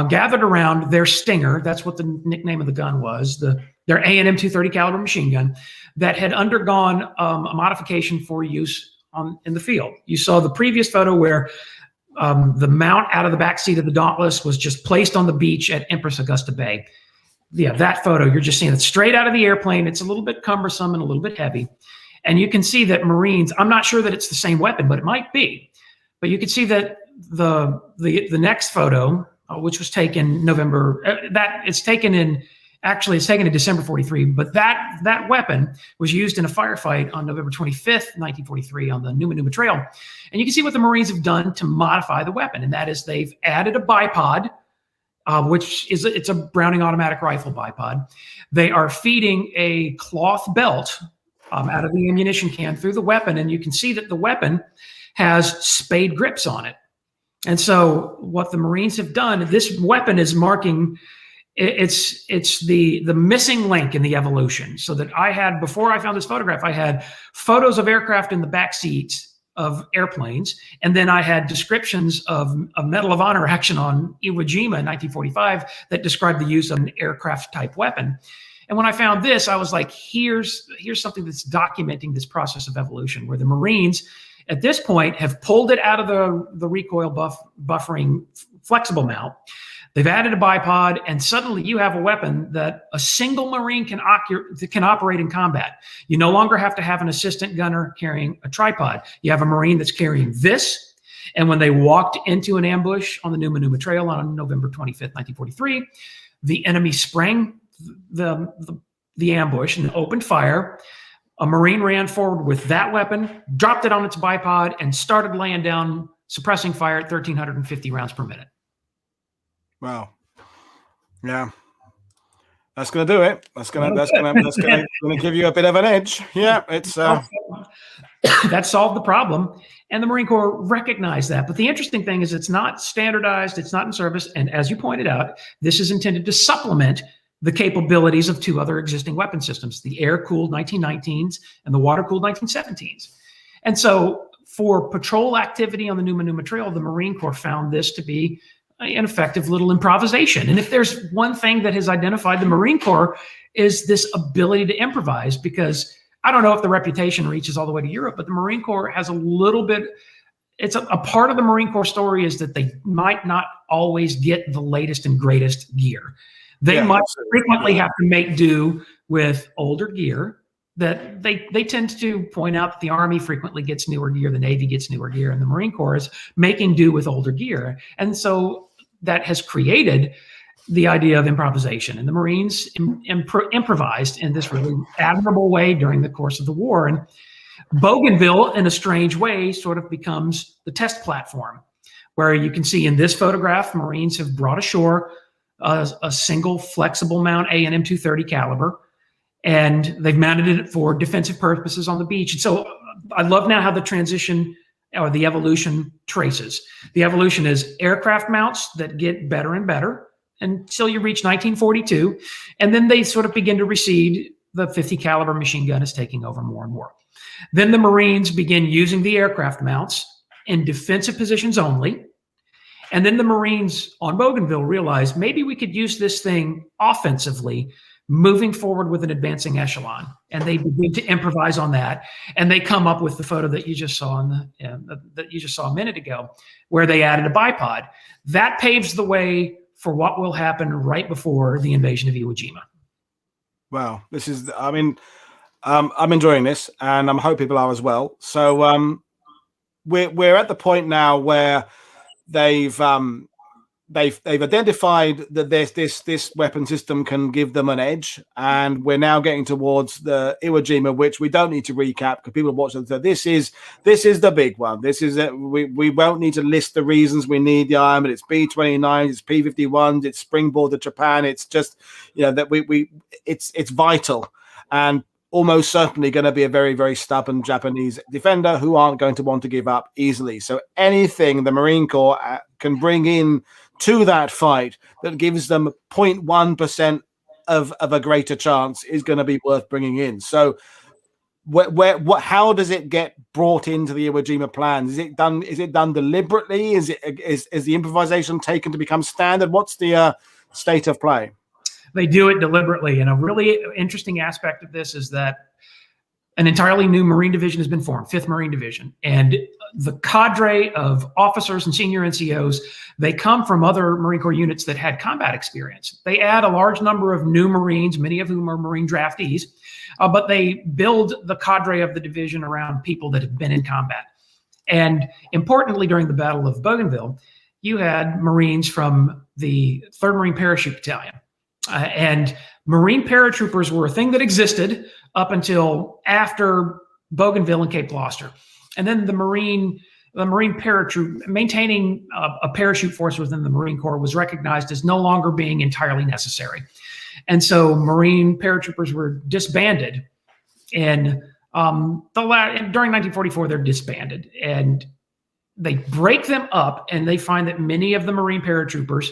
Gathered around their Stinger, that's what the nickname of the gun was, their AN-M230 caliber machine gun that had undergone a modification for use in the field. You saw the previous photo where the mount out of the back seat of the Dauntless was just placed on the beach at Empress Augusta Bay. Yeah, that photo, you're just seeing it straight out of the airplane. It's a little bit cumbersome and a little bit heavy. And you can see that Marines, I'm not sure that it's the same weapon, but it might be. But you can see that the next photo, which was taken November, it's taken in December 43, but that weapon was used in a firefight on November 25th, 1943 on the Numa Numa Trail. And you can see what the Marines have done to modify the weapon, and that is they've added a bipod, it's a Browning automatic rifle bipod. They are feeding a cloth belt out of the ammunition can through the weapon, and you can see that the weapon has spade grips on it. And so what the Marines have done, this weapon is marking, it's the missing link in the evolution. So that before I found this photograph, I had photos of aircraft in the back seats of airplanes. And then I had descriptions of a Medal of Honor action on Iwo Jima in 1945 that described the use of an aircraft type weapon. And when I found this, I was like, here's something that's documenting this process of evolution where the Marines at this point have pulled it out of the recoil buffering flexible mount. They've added a bipod, and suddenly you have a weapon that a single Marine can operate in combat. You no longer have to have an assistant gunner carrying a tripod. You have a Marine that's carrying this, and when they walked into an ambush on the Numa Numa Trail on November 25th, 1943, the enemy sprang the ambush and opened fire. a Marine ran forward with that weapon, dropped it on its bipod, and started laying down suppressing fire at 1,350 rounds per minute. Wow. Yeah. That's going to do it. That's going to give you a bit of an edge. Yeah, it's that solved the problem, and the Marine Corps recognized that. But the interesting thing is, it's not standardized, it's not in service, and as you pointed out, this is intended to supplement the capabilities of two other existing weapon systems: the air-cooled 1919s and the water-cooled 1917s. And so, for patrol activity on the Numa Trail, the Marine Corps found this to be an effective little improvisation. And if there's one thing that has identified the Marine Corps, is this ability to improvise, because I don't know if the reputation reaches all the way to Europe, but the Marine Corps has a little bit, it's a part of the Marine Corps story is that they might not always get the latest and greatest gear. They might frequently have to make do with older gear that they tend to point out that the Army frequently gets newer gear, the Navy gets newer gear, and the Marine Corps is making do with older gear. And so that has created the idea of improvisation. And the Marines improvised in this really admirable way during the course of the war. And Bougainville, in a strange way, sort of becomes the test platform, where you can see in this photograph, Marines have brought ashore a single flexible mount A&M 230 caliber, and they've mounted it for defensive purposes on the beach. And so I love now how the transition or the evolution traces. The evolution is aircraft mounts that get better and better until you reach 1942, and then they sort of begin to recede. The 50 caliber machine gun is taking over more and more. Then the Marines begin using the aircraft mounts in defensive positions only. And then the Marines on Bougainville realized maybe we could use this thing offensively, moving forward with an advancing echelon. And they begin to improvise on that. And they come up with the photo that you just saw that you just saw a minute ago, where they added a bipod. That paves the way for what will happen right before the invasion of Iwo Jima. Wow, this is, I mean, I'm enjoying this, and I hope people are as well. So we're at the point now where they've identified that this weapon system can give them an edge, and we're now getting towards the Iwo Jima, which we don't need to recap because people watch it. So this is the big one. This is it. We won't need to list the reasons we need the iron, but it's B-29s, it's P-51s, it's springboard to Japan. It's just, you know, that it's vital, and almost certainly going to be a very, very stubborn Japanese defender who aren't going to want to give up easily. So anything the Marine Corps can bring in to that fight that gives them 0.1% of a greater chance is going to be worth bringing in. So how does it get brought into the Iwo Jima plans? Is it done deliberately? Is the improvisation taken to become standard? What's the state of play? They do it deliberately. And a really interesting aspect of this is that an entirely new Marine division has been formed, 5th Marine Division. And the cadre of officers and senior NCOs, they come from other Marine Corps units that had combat experience. They add a large number of new Marines, many of whom are Marine draftees, but they build the cadre of the division around people that have been in combat. And importantly, during the Battle of Bougainville, you had Marines from the 3rd Marine Parachute Battalion. And Marine paratroopers were a thing that existed up until after Bougainville and Cape Gloucester. And then the Marine paratroop, maintaining a parachute force within the Marine Corps was recognized as no longer being entirely necessary. And so Marine paratroopers were disbanded. And during 1944, they're disbanded. And they break them up, and they find that many of the Marine paratroopers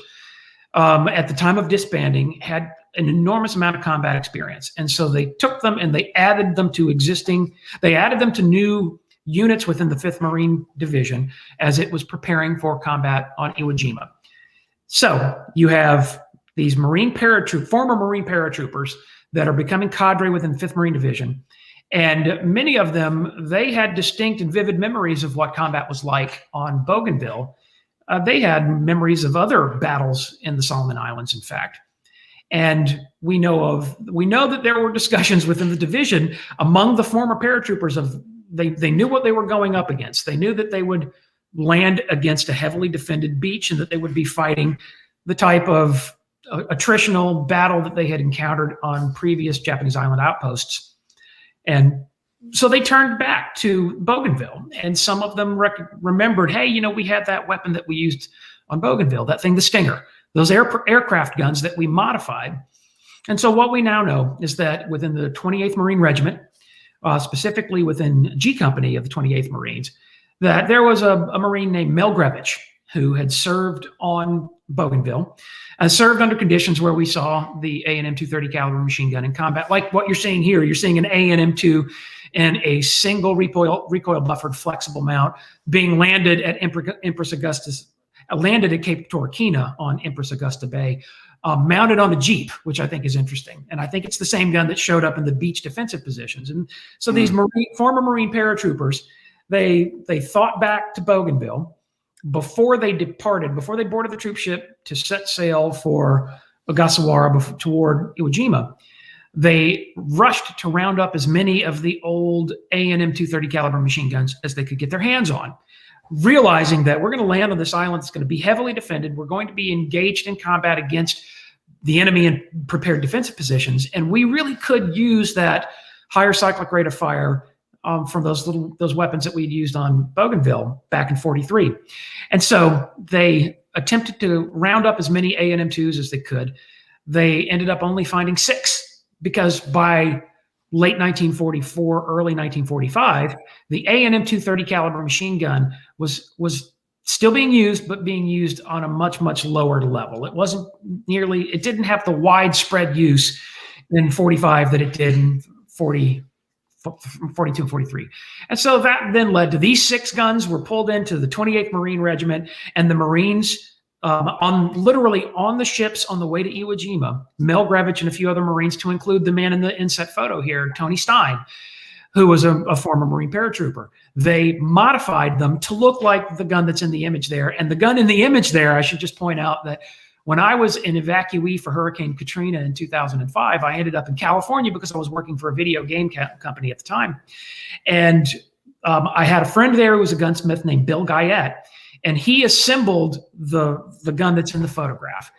at the time of disbanding had an enormous amount of combat experience. And so they took them and they added them to new units within the 5th Marine Division as it was preparing for combat on Iwo Jima. So you have these former Marine paratroopers that are becoming cadre within 5th Marine Division. And many of them, they had distinct and vivid memories of what combat was like on Bougainville. They had memories of other battles in the Solomon Islands, in fact. And we know that there were discussions within the division among the former paratroopers of they knew what they were going up against. They knew that they would land against a heavily defended beach and that they would be fighting the type of attritional battle that they had encountered on previous Japanese island outposts. And So they turned back to Bougainville, and some of them remembered, hey, you know, we had that weapon that we used on Bougainville, that thing, the Stinger, those aircraft guns that we modified. And so what we now know is that within the 28th Marine Regiment, specifically within G Company of the 28th Marines, that there was a Marine named Melgrevich who had served on Bougainville, served under conditions where we saw the A&M 230 caliber machine gun in combat, like what you're seeing here. You're seeing an A&M 2 and a single recoil buffered flexible mount being landed at Empress Augustus, landed at Cape Torquina on Empress Augusta Bay, mounted on a Jeep, which I think is interesting. And I think it's the same gun that showed up in the beach defensive positions. And so these former Marine paratroopers, they thought back to Bougainville before they departed, before they boarded the troop ship to set sail for Ogasawara toward Iwo Jima. They rushed to round up as many of the old A&M 230 caliber machine guns as they could get their hands on, realizing that we're going to land on this island that's going to be heavily defended. We're going to be engaged in combat against the enemy in prepared defensive positions. And we really could use that higher cyclic rate of fire from those weapons that we'd used on Bougainville back in 43. And so they attempted to round up as many A&M 2s as they could. They ended up only finding 6, because by late 1944, early 1945, the A&M 230 caliber machine gun was still being used, but being used on a much, much lower level. It didn't have the widespread use in 45 that it did in 42 and 43. And so that then led to these 6 guns were pulled into the 28th Marine Regiment, and the Marines literally on the ships on the way to Iwo Jima, Melgrevich and a few other Marines, to include the man in the inset photo here, Tony Stein, who was a former Marine paratrooper. They modified them to look like the gun that's in the image there. And the gun in the image there, I should just point out that when I was an evacuee for Hurricane Katrina in 2005, I ended up in California because I was working for a video game company at the time. And I had a friend there who was a gunsmith named Bill Guyette, and he assembled the gun that's in the photograph.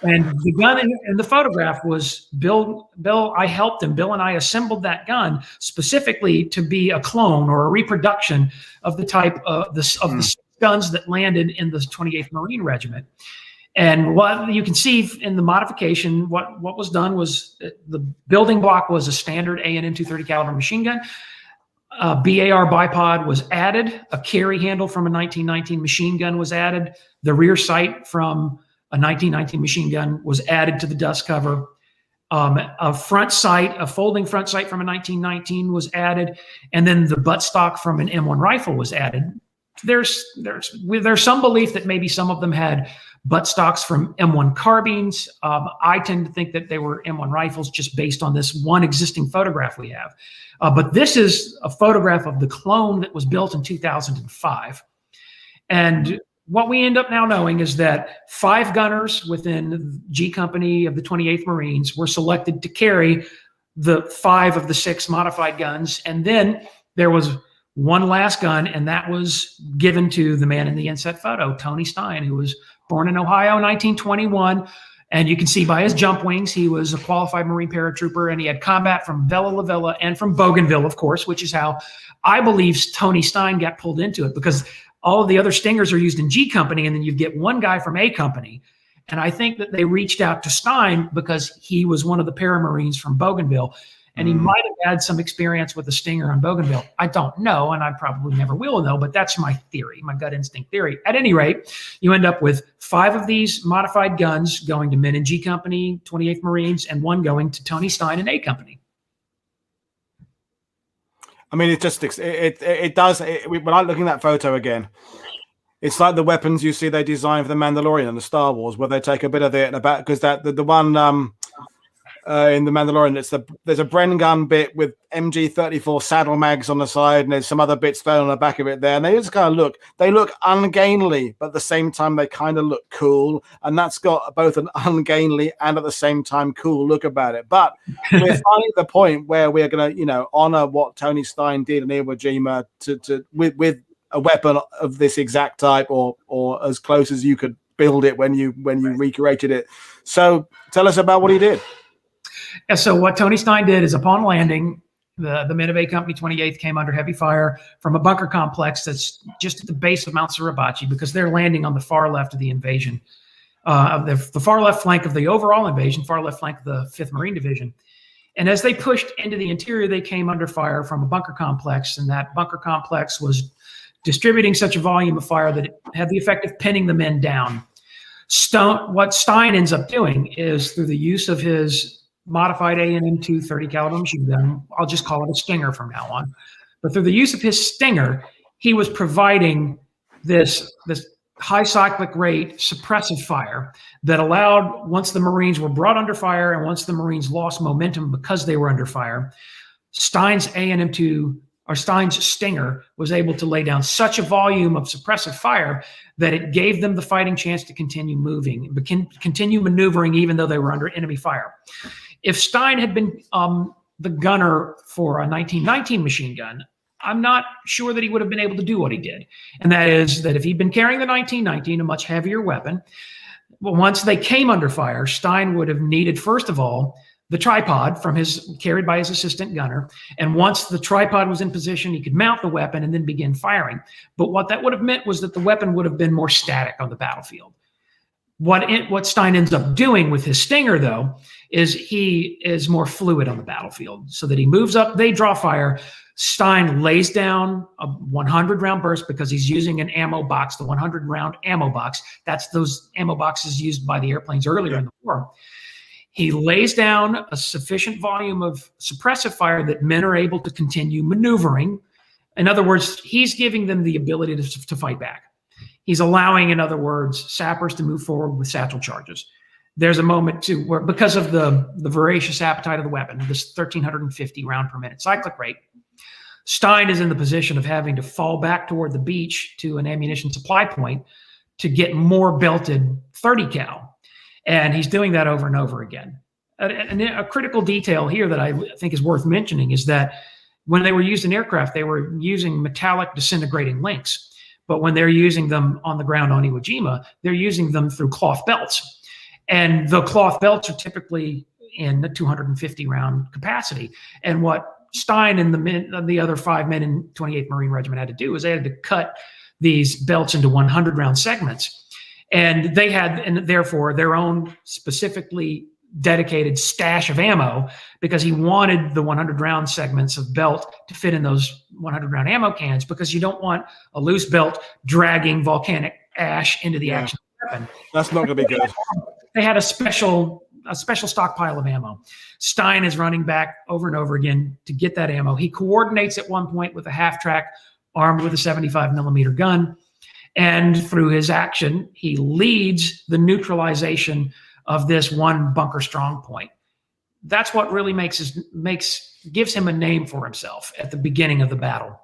And the gun in the photograph was Bill. I helped him. Bill and I assembled that gun specifically to be a clone or a reproduction of the type of the guns that landed in the 28th Marine Regiment. And what you can see in the modification, what was done was the building block was a standard A&M 230 caliber machine gun. BAR bipod was added. A carry handle from a 1919 machine gun was added. The rear sight from a 1919 machine gun was added to the dust cover. A front sight, a folding front sight from a 1919 was added. And then the buttstock from an M1 rifle was added. There's some belief that maybe some of them had buttstocks from M1 carbines. I tend to think that they were M1 rifles just based on this one existing photograph we have. But this is a photograph of the clone that was built in 2005. And what we end up now knowing is that 5 gunners within G Company of the 28th Marines were selected to carry the 5 of the 6 modified guns. And then there was one last gun, and that was given to the man in the inset photo, Tony Stein, who was born in Ohio in 1921. And you can see by his jump wings, he was a qualified Marine paratrooper, and he had combat from Vella La Vella and from Bougainville, of course, which is how I believe Tony Stein got pulled into it, because all of the other Stingers are used in G Company, and then you get one guy from A Company. And I think that they reached out to Stein because he was one of the paramarines from Bougainville, and he might have had some experience with the Stinger on Bougainville. I don't know, and I probably never will know, but that's my theory, my gut instinct theory. At any rate, you end up with 5 of these modified guns going to men in G Company, 28th Marines, and 1 going to Tony Stein and A Company. I mean, it just it does. When I'm looking at that photo again, it's like the weapons you see they design for the Mandalorian and the Star Wars, where they take a bit of it in the back, because the one in the Mandalorian, there's a Bren gun bit with MG34 saddle mags on the side, and there's some other bits thrown on the back of it there, and they just kind of look ungainly, but at the same time they kind of look cool, and that's got both an ungainly and at the same time cool look about it. But we're finally at the point where we're going to, honor what Tony Stein did in Iwo Jima with a weapon of this exact type, or as close as you could build it when you recreated it. So tell us about what he did. Yeah, so what Tony Stein did is, upon landing, The men of A Company 28th came under heavy fire from a bunker complex that's just at the base of Mount Suribachi, because they're landing on the far left of the invasion, of the far left flank of the overall invasion, far left flank of the 5th Marine Division. And as they pushed into the interior, they came under fire from a bunker complex, and that bunker complex was distributing such a volume of fire that it had the effect of pinning the men down. What Stein ends up doing is, through the use of his modified A&M2 30 caliber machine gun, I'll just call it a Stinger from now on, but through the use of his Stinger, he was providing this high cyclic rate suppressive fire that allowed, once the Marines were brought under fire and once the Marines lost momentum because they were under fire, Stein's A&M2 or Stein's Stinger was able to lay down such a volume of suppressive fire that it gave them the fighting chance to continue moving, continue maneuvering, even though they were under enemy fire. If Stein had been the gunner for a 1919 machine gun, I'm not sure that he would have been able to do what he did. And that is that if he'd been carrying the 1919, a much heavier weapon, well, once they came under fire, Stein would have needed, first of all, the tripod carried by his assistant gunner. And once the tripod was in position, he could mount the weapon and then begin firing. But what that would have meant was that the weapon would have been more static on the battlefield. What Stein ends up doing with his Stinger, though, is he is more fluid on the battlefield, so that he moves up, they draw fire. Stein lays down a 100-round burst because he's using an ammo box, the 100-round ammo box. That's those ammo boxes used by the airplanes earlier in the war. He lays down a sufficient volume of suppressive fire that men are able to continue maneuvering. In other words, he's giving them the ability to fight back. He's allowing, in other words, sappers to move forward with satchel charges. There's a moment too where, because of the voracious appetite of the weapon, this 1,350 round per minute cyclic rate, Stein is in the position of having to fall back toward the beach to an ammunition supply point to get more belted 30 cal. And he's doing that over and over again. And a critical detail here that I think is worth mentioning is that when they were used in aircraft, they were using metallic disintegrating links. But when they're using them on the ground on Iwo Jima, they're using them through cloth belts. And the cloth belts are typically in the 250 round capacity. And what Stein and the other 5 men in 28th Marine Regiment had to do is they had to cut these belts into 100 round segments. And they had, and therefore, their own specifically dedicated stash of ammo, because he wanted the 100 round segments of belt to fit in those 100 round ammo cans, because you don't want a loose belt dragging volcanic ash into the action weapon. That's not going to be good. They had a special stockpile of ammo. Stein is running back over and over again to get that ammo. He coordinates at one point with a half-track armed with a 75 millimeter gun. And through his action, he leads the neutralization of this one bunker strong point. That's what really gives him a name for himself at the beginning of the battle.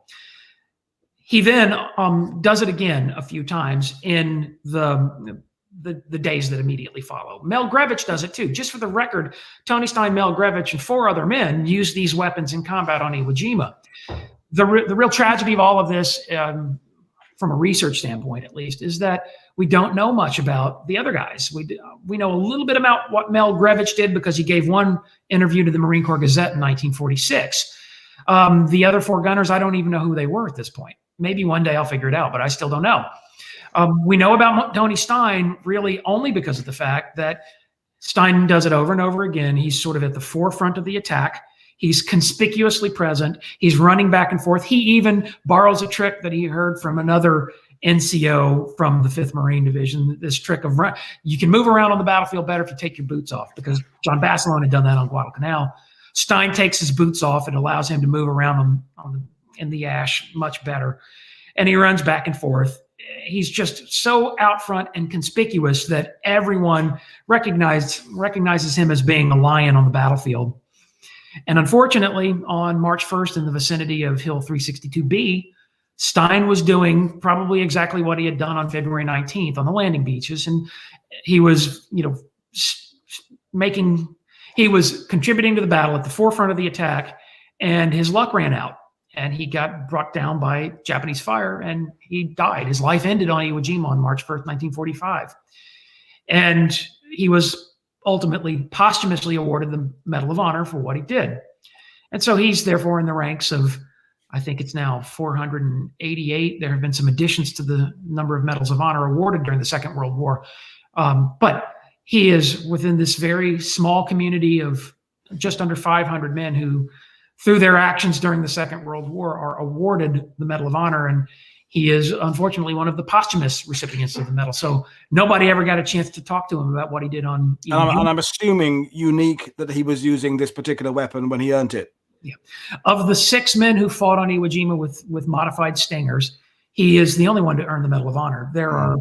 He then does it again a few times in the days that immediately follow. Mel Grevich does it too. Just for the record, Tony Stein, Mel Grevich, and 4 other men used these weapons in combat on Iwo Jima. The real tragedy of all of this, from a research standpoint at least, is that we don't know much about the other guys. We know a little bit about what Mel Grevich did because he gave one interview to the Marine Corps Gazette in 1946. The other 4 gunners, I don't even know who they were at this point. Maybe one day I'll figure it out, but I still don't know. We know about Tony Stein really only because of the fact that Stein does it over and over again. He's sort of at the forefront of the attack. He's conspicuously present. He's running back and forth. He even borrows a trick that he heard from another NCO from the 5th Marine Division, this trick of you can move around on the battlefield better if you take your boots off, because John Basilone had done that on Guadalcanal. Stein takes his boots off. It allows him to move around in the ash much better. And he runs back and forth. He's just so out front and conspicuous that everyone recognizes him as being a lion on the battlefield. And unfortunately, on March 1st in the vicinity of Hill 362B, Stein was doing probably exactly what he had done on February 19th on the landing beaches. And he was, he was contributing to the battle at the forefront of the attack, and his luck ran out. And he got brought down by Japanese fire, and he died. His life ended on Iwo Jima on March 1st, 1945. And he was ultimately posthumously awarded the Medal of Honor for what he did. And so he's therefore in the ranks of, I think it's now 488. There have been some additions to the number of medals of honor awarded during the Second World War. But he is within this very small community of just under 500 men who, through their actions during the Second World War, are awarded the Medal of Honor. And he is unfortunately one of the posthumous recipients of the medal. So nobody ever got a chance to talk to him about what he did on. And I'm assuming unique that he was using this particular weapon when he earned it. Yeah. Of the 6 men who fought on Iwo Jima with modified Stingers, he is the only one to earn the Medal of Honor. There are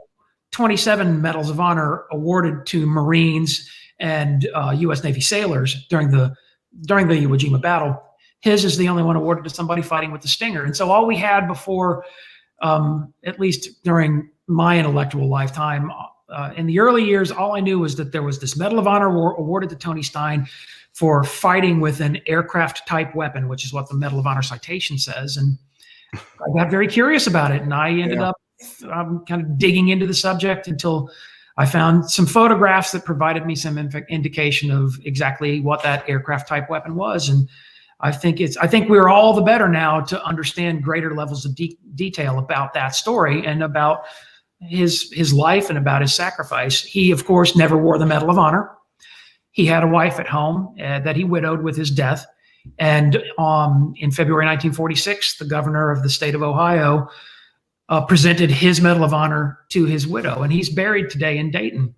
27 Medals of Honor awarded to Marines and U.S. Navy sailors during the Iwo Jima battle. His is the only one awarded to somebody fighting with the Stinger. And so all we had before, at least during my intellectual lifetime, in the early years, all I knew was that there was this Medal of Honor awarded to Tony Stein for fighting with an aircraft type weapon, which is what the Medal of Honor citation says. And I got very curious about it. And I ended up kind of digging into the subject until I found some photographs that provided me some indication of exactly what that aircraft type weapon was. And I think we're all the better now to understand greater levels of detail about that story and about his life and about his sacrifice. He, of course, never wore the Medal of Honor. He had a wife at home that he widowed with his death. And in February 1946, the governor of the state of Ohio presented his Medal of Honor to his widow, and he's buried today in Dayton.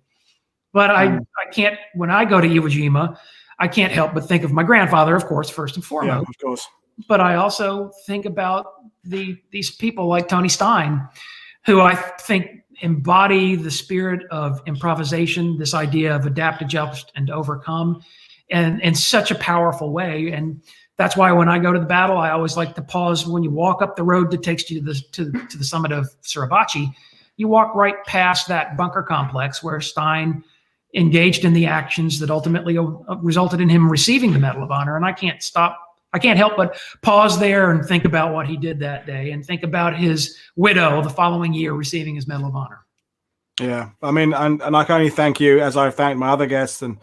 But I can't, when I go to Iwo Jima, I can't help but think of my grandfather, of course, first and foremost. Yeah, of course. But I also think about these people like Tony Stein, who I think embody the spirit of improvisation, this idea of adapt, adjust, and overcome, and in such a powerful way. And that's why when I go to the battle, I always like to pause when you walk up the road that takes you to the summit of Suribachi. You walk right past that bunker complex where Stein engaged in the actions that ultimately resulted in him receiving the Medal of Honor. And I can't help but pause there and think about what he did that day and think about his widow the following year receiving his Medal of Honor. Yeah, I mean, and I can only thank you, as I've thanked my other guests and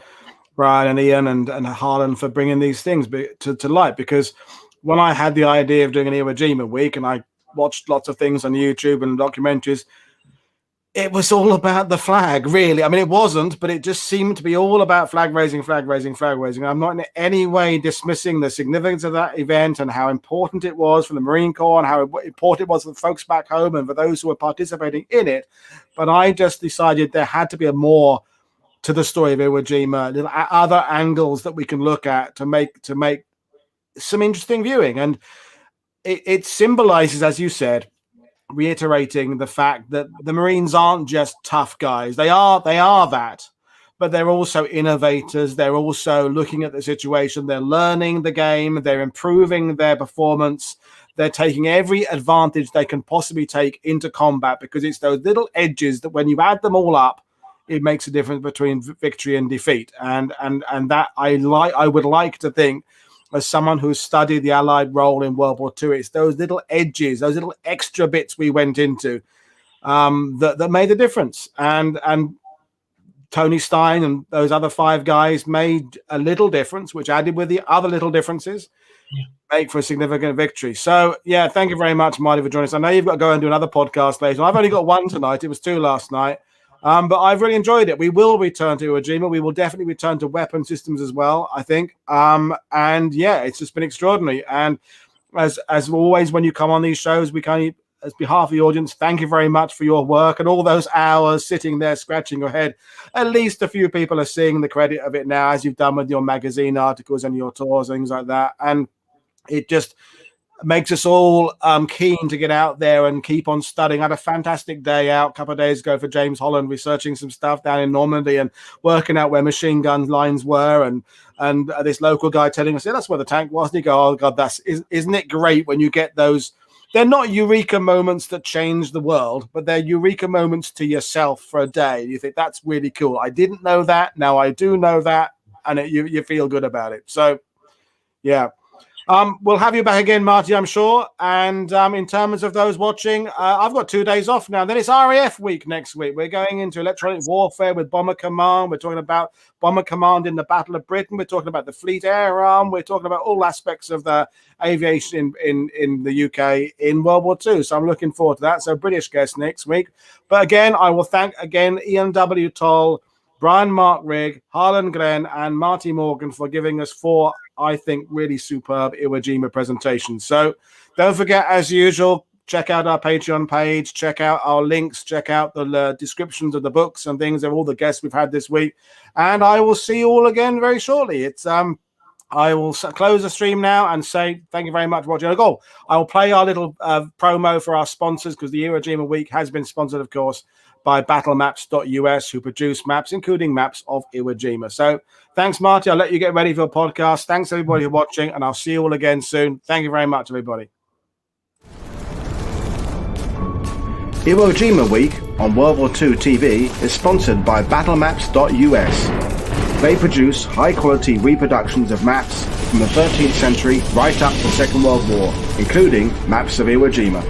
Brian and Ian and Harlan, for bringing these things to light. Because when I had the idea of doing an Iwo Jima week, and I watched lots of things on YouTube and documentaries, it was all about the flag, really. I mean, it wasn't, but it just seemed to be all about flag raising, flag raising, flag raising. I'm not in any way dismissing the significance of that event and how important it was for the Marine Corps and how important it was for the folks back home and for those who were participating in it. But I just decided there had to be a more to the story of Iwo Jima, little other angles that we can look at to make some interesting viewing. And it symbolizes, as you said, reiterating the fact that the Marines aren't just tough guys. They are that, but they're also innovators. They're also looking at the situation. They're learning the game. They're improving their performance. They're taking every advantage they can possibly take into combat, because it's those little edges that when you add them all up, it makes a difference between victory and defeat. And that I would like to think, as someone who's studied the Allied role in World War II, it's those little edges, those little extra bits we went into that made the difference. And Tony Stein and those other 5 guys made a little difference, which added with the other little differences, make for a significant victory. So, yeah, thank you very much, Marty, for joining us. I know you've got to go and do another podcast later. I've only got one tonight. It was 2 last night. But I've really enjoyed it. We will return to Iwo Jima. We will definitely return to weapon systems as well, I think. And yeah, it's just been extraordinary. And as always, when you come on these shows, we can, as behalf of the audience, thank you very much for your work and all those hours sitting there scratching your head. At least a few people are seeing the credit of it now, as you've done with your magazine articles and your tours, things like that. And it just makes us all keen to get out there and keep on studying. I had a fantastic day out a couple of days ago for James Holland, researching some stuff down in Normandy and working out where machine gun lines were. And this local guy telling us, yeah, that's where the tank was. And you go, oh, God, isn't it great when you get those? They're not eureka moments that change the world, but they're eureka moments to yourself for a day. You think, that's really cool. I didn't know that. Now I do know that. And you feel good about it. So, yeah. We'll have you back again, Marty, I'm sure. And in terms of those watching, I've got 2 days off now. Then it's RAF week next week. We're going into electronic warfare with Bomber Command. We're talking about Bomber Command in the Battle of Britain. We're talking about the Fleet Air Arm. We're talking about all aspects of the aviation in the UK in World War II. So I'm looking forward to that. So British guest next week. But again, I will thank again Ian W. Toll, Brian Mark Rigg, Harlan Glenn, and Marty Morgan for giving us 4, I think, really superb Iwo Jima presentations. So don't forget, as usual, check out our Patreon page, check out our links, check out the descriptions of the books and things of all the guests we've had this week. And I will see you all again very shortly. It's I will close the stream now and say thank you very much for watching. I will play our little promo for our sponsors, because the Iwo Jima week has been sponsored, of course, by battlemaps.us, who produce maps, including maps of Iwo Jima. So thanks, Marty. I'll let you get ready for a podcast. Thanks, everybody, for watching, and I'll see you all again soon. Thank you very much, everybody. Iwo Jima Week on World War II TV is sponsored by battlemaps.us. They produce high-quality reproductions of maps from the 13th century right up to the Second World War, including maps of Iwo Jima.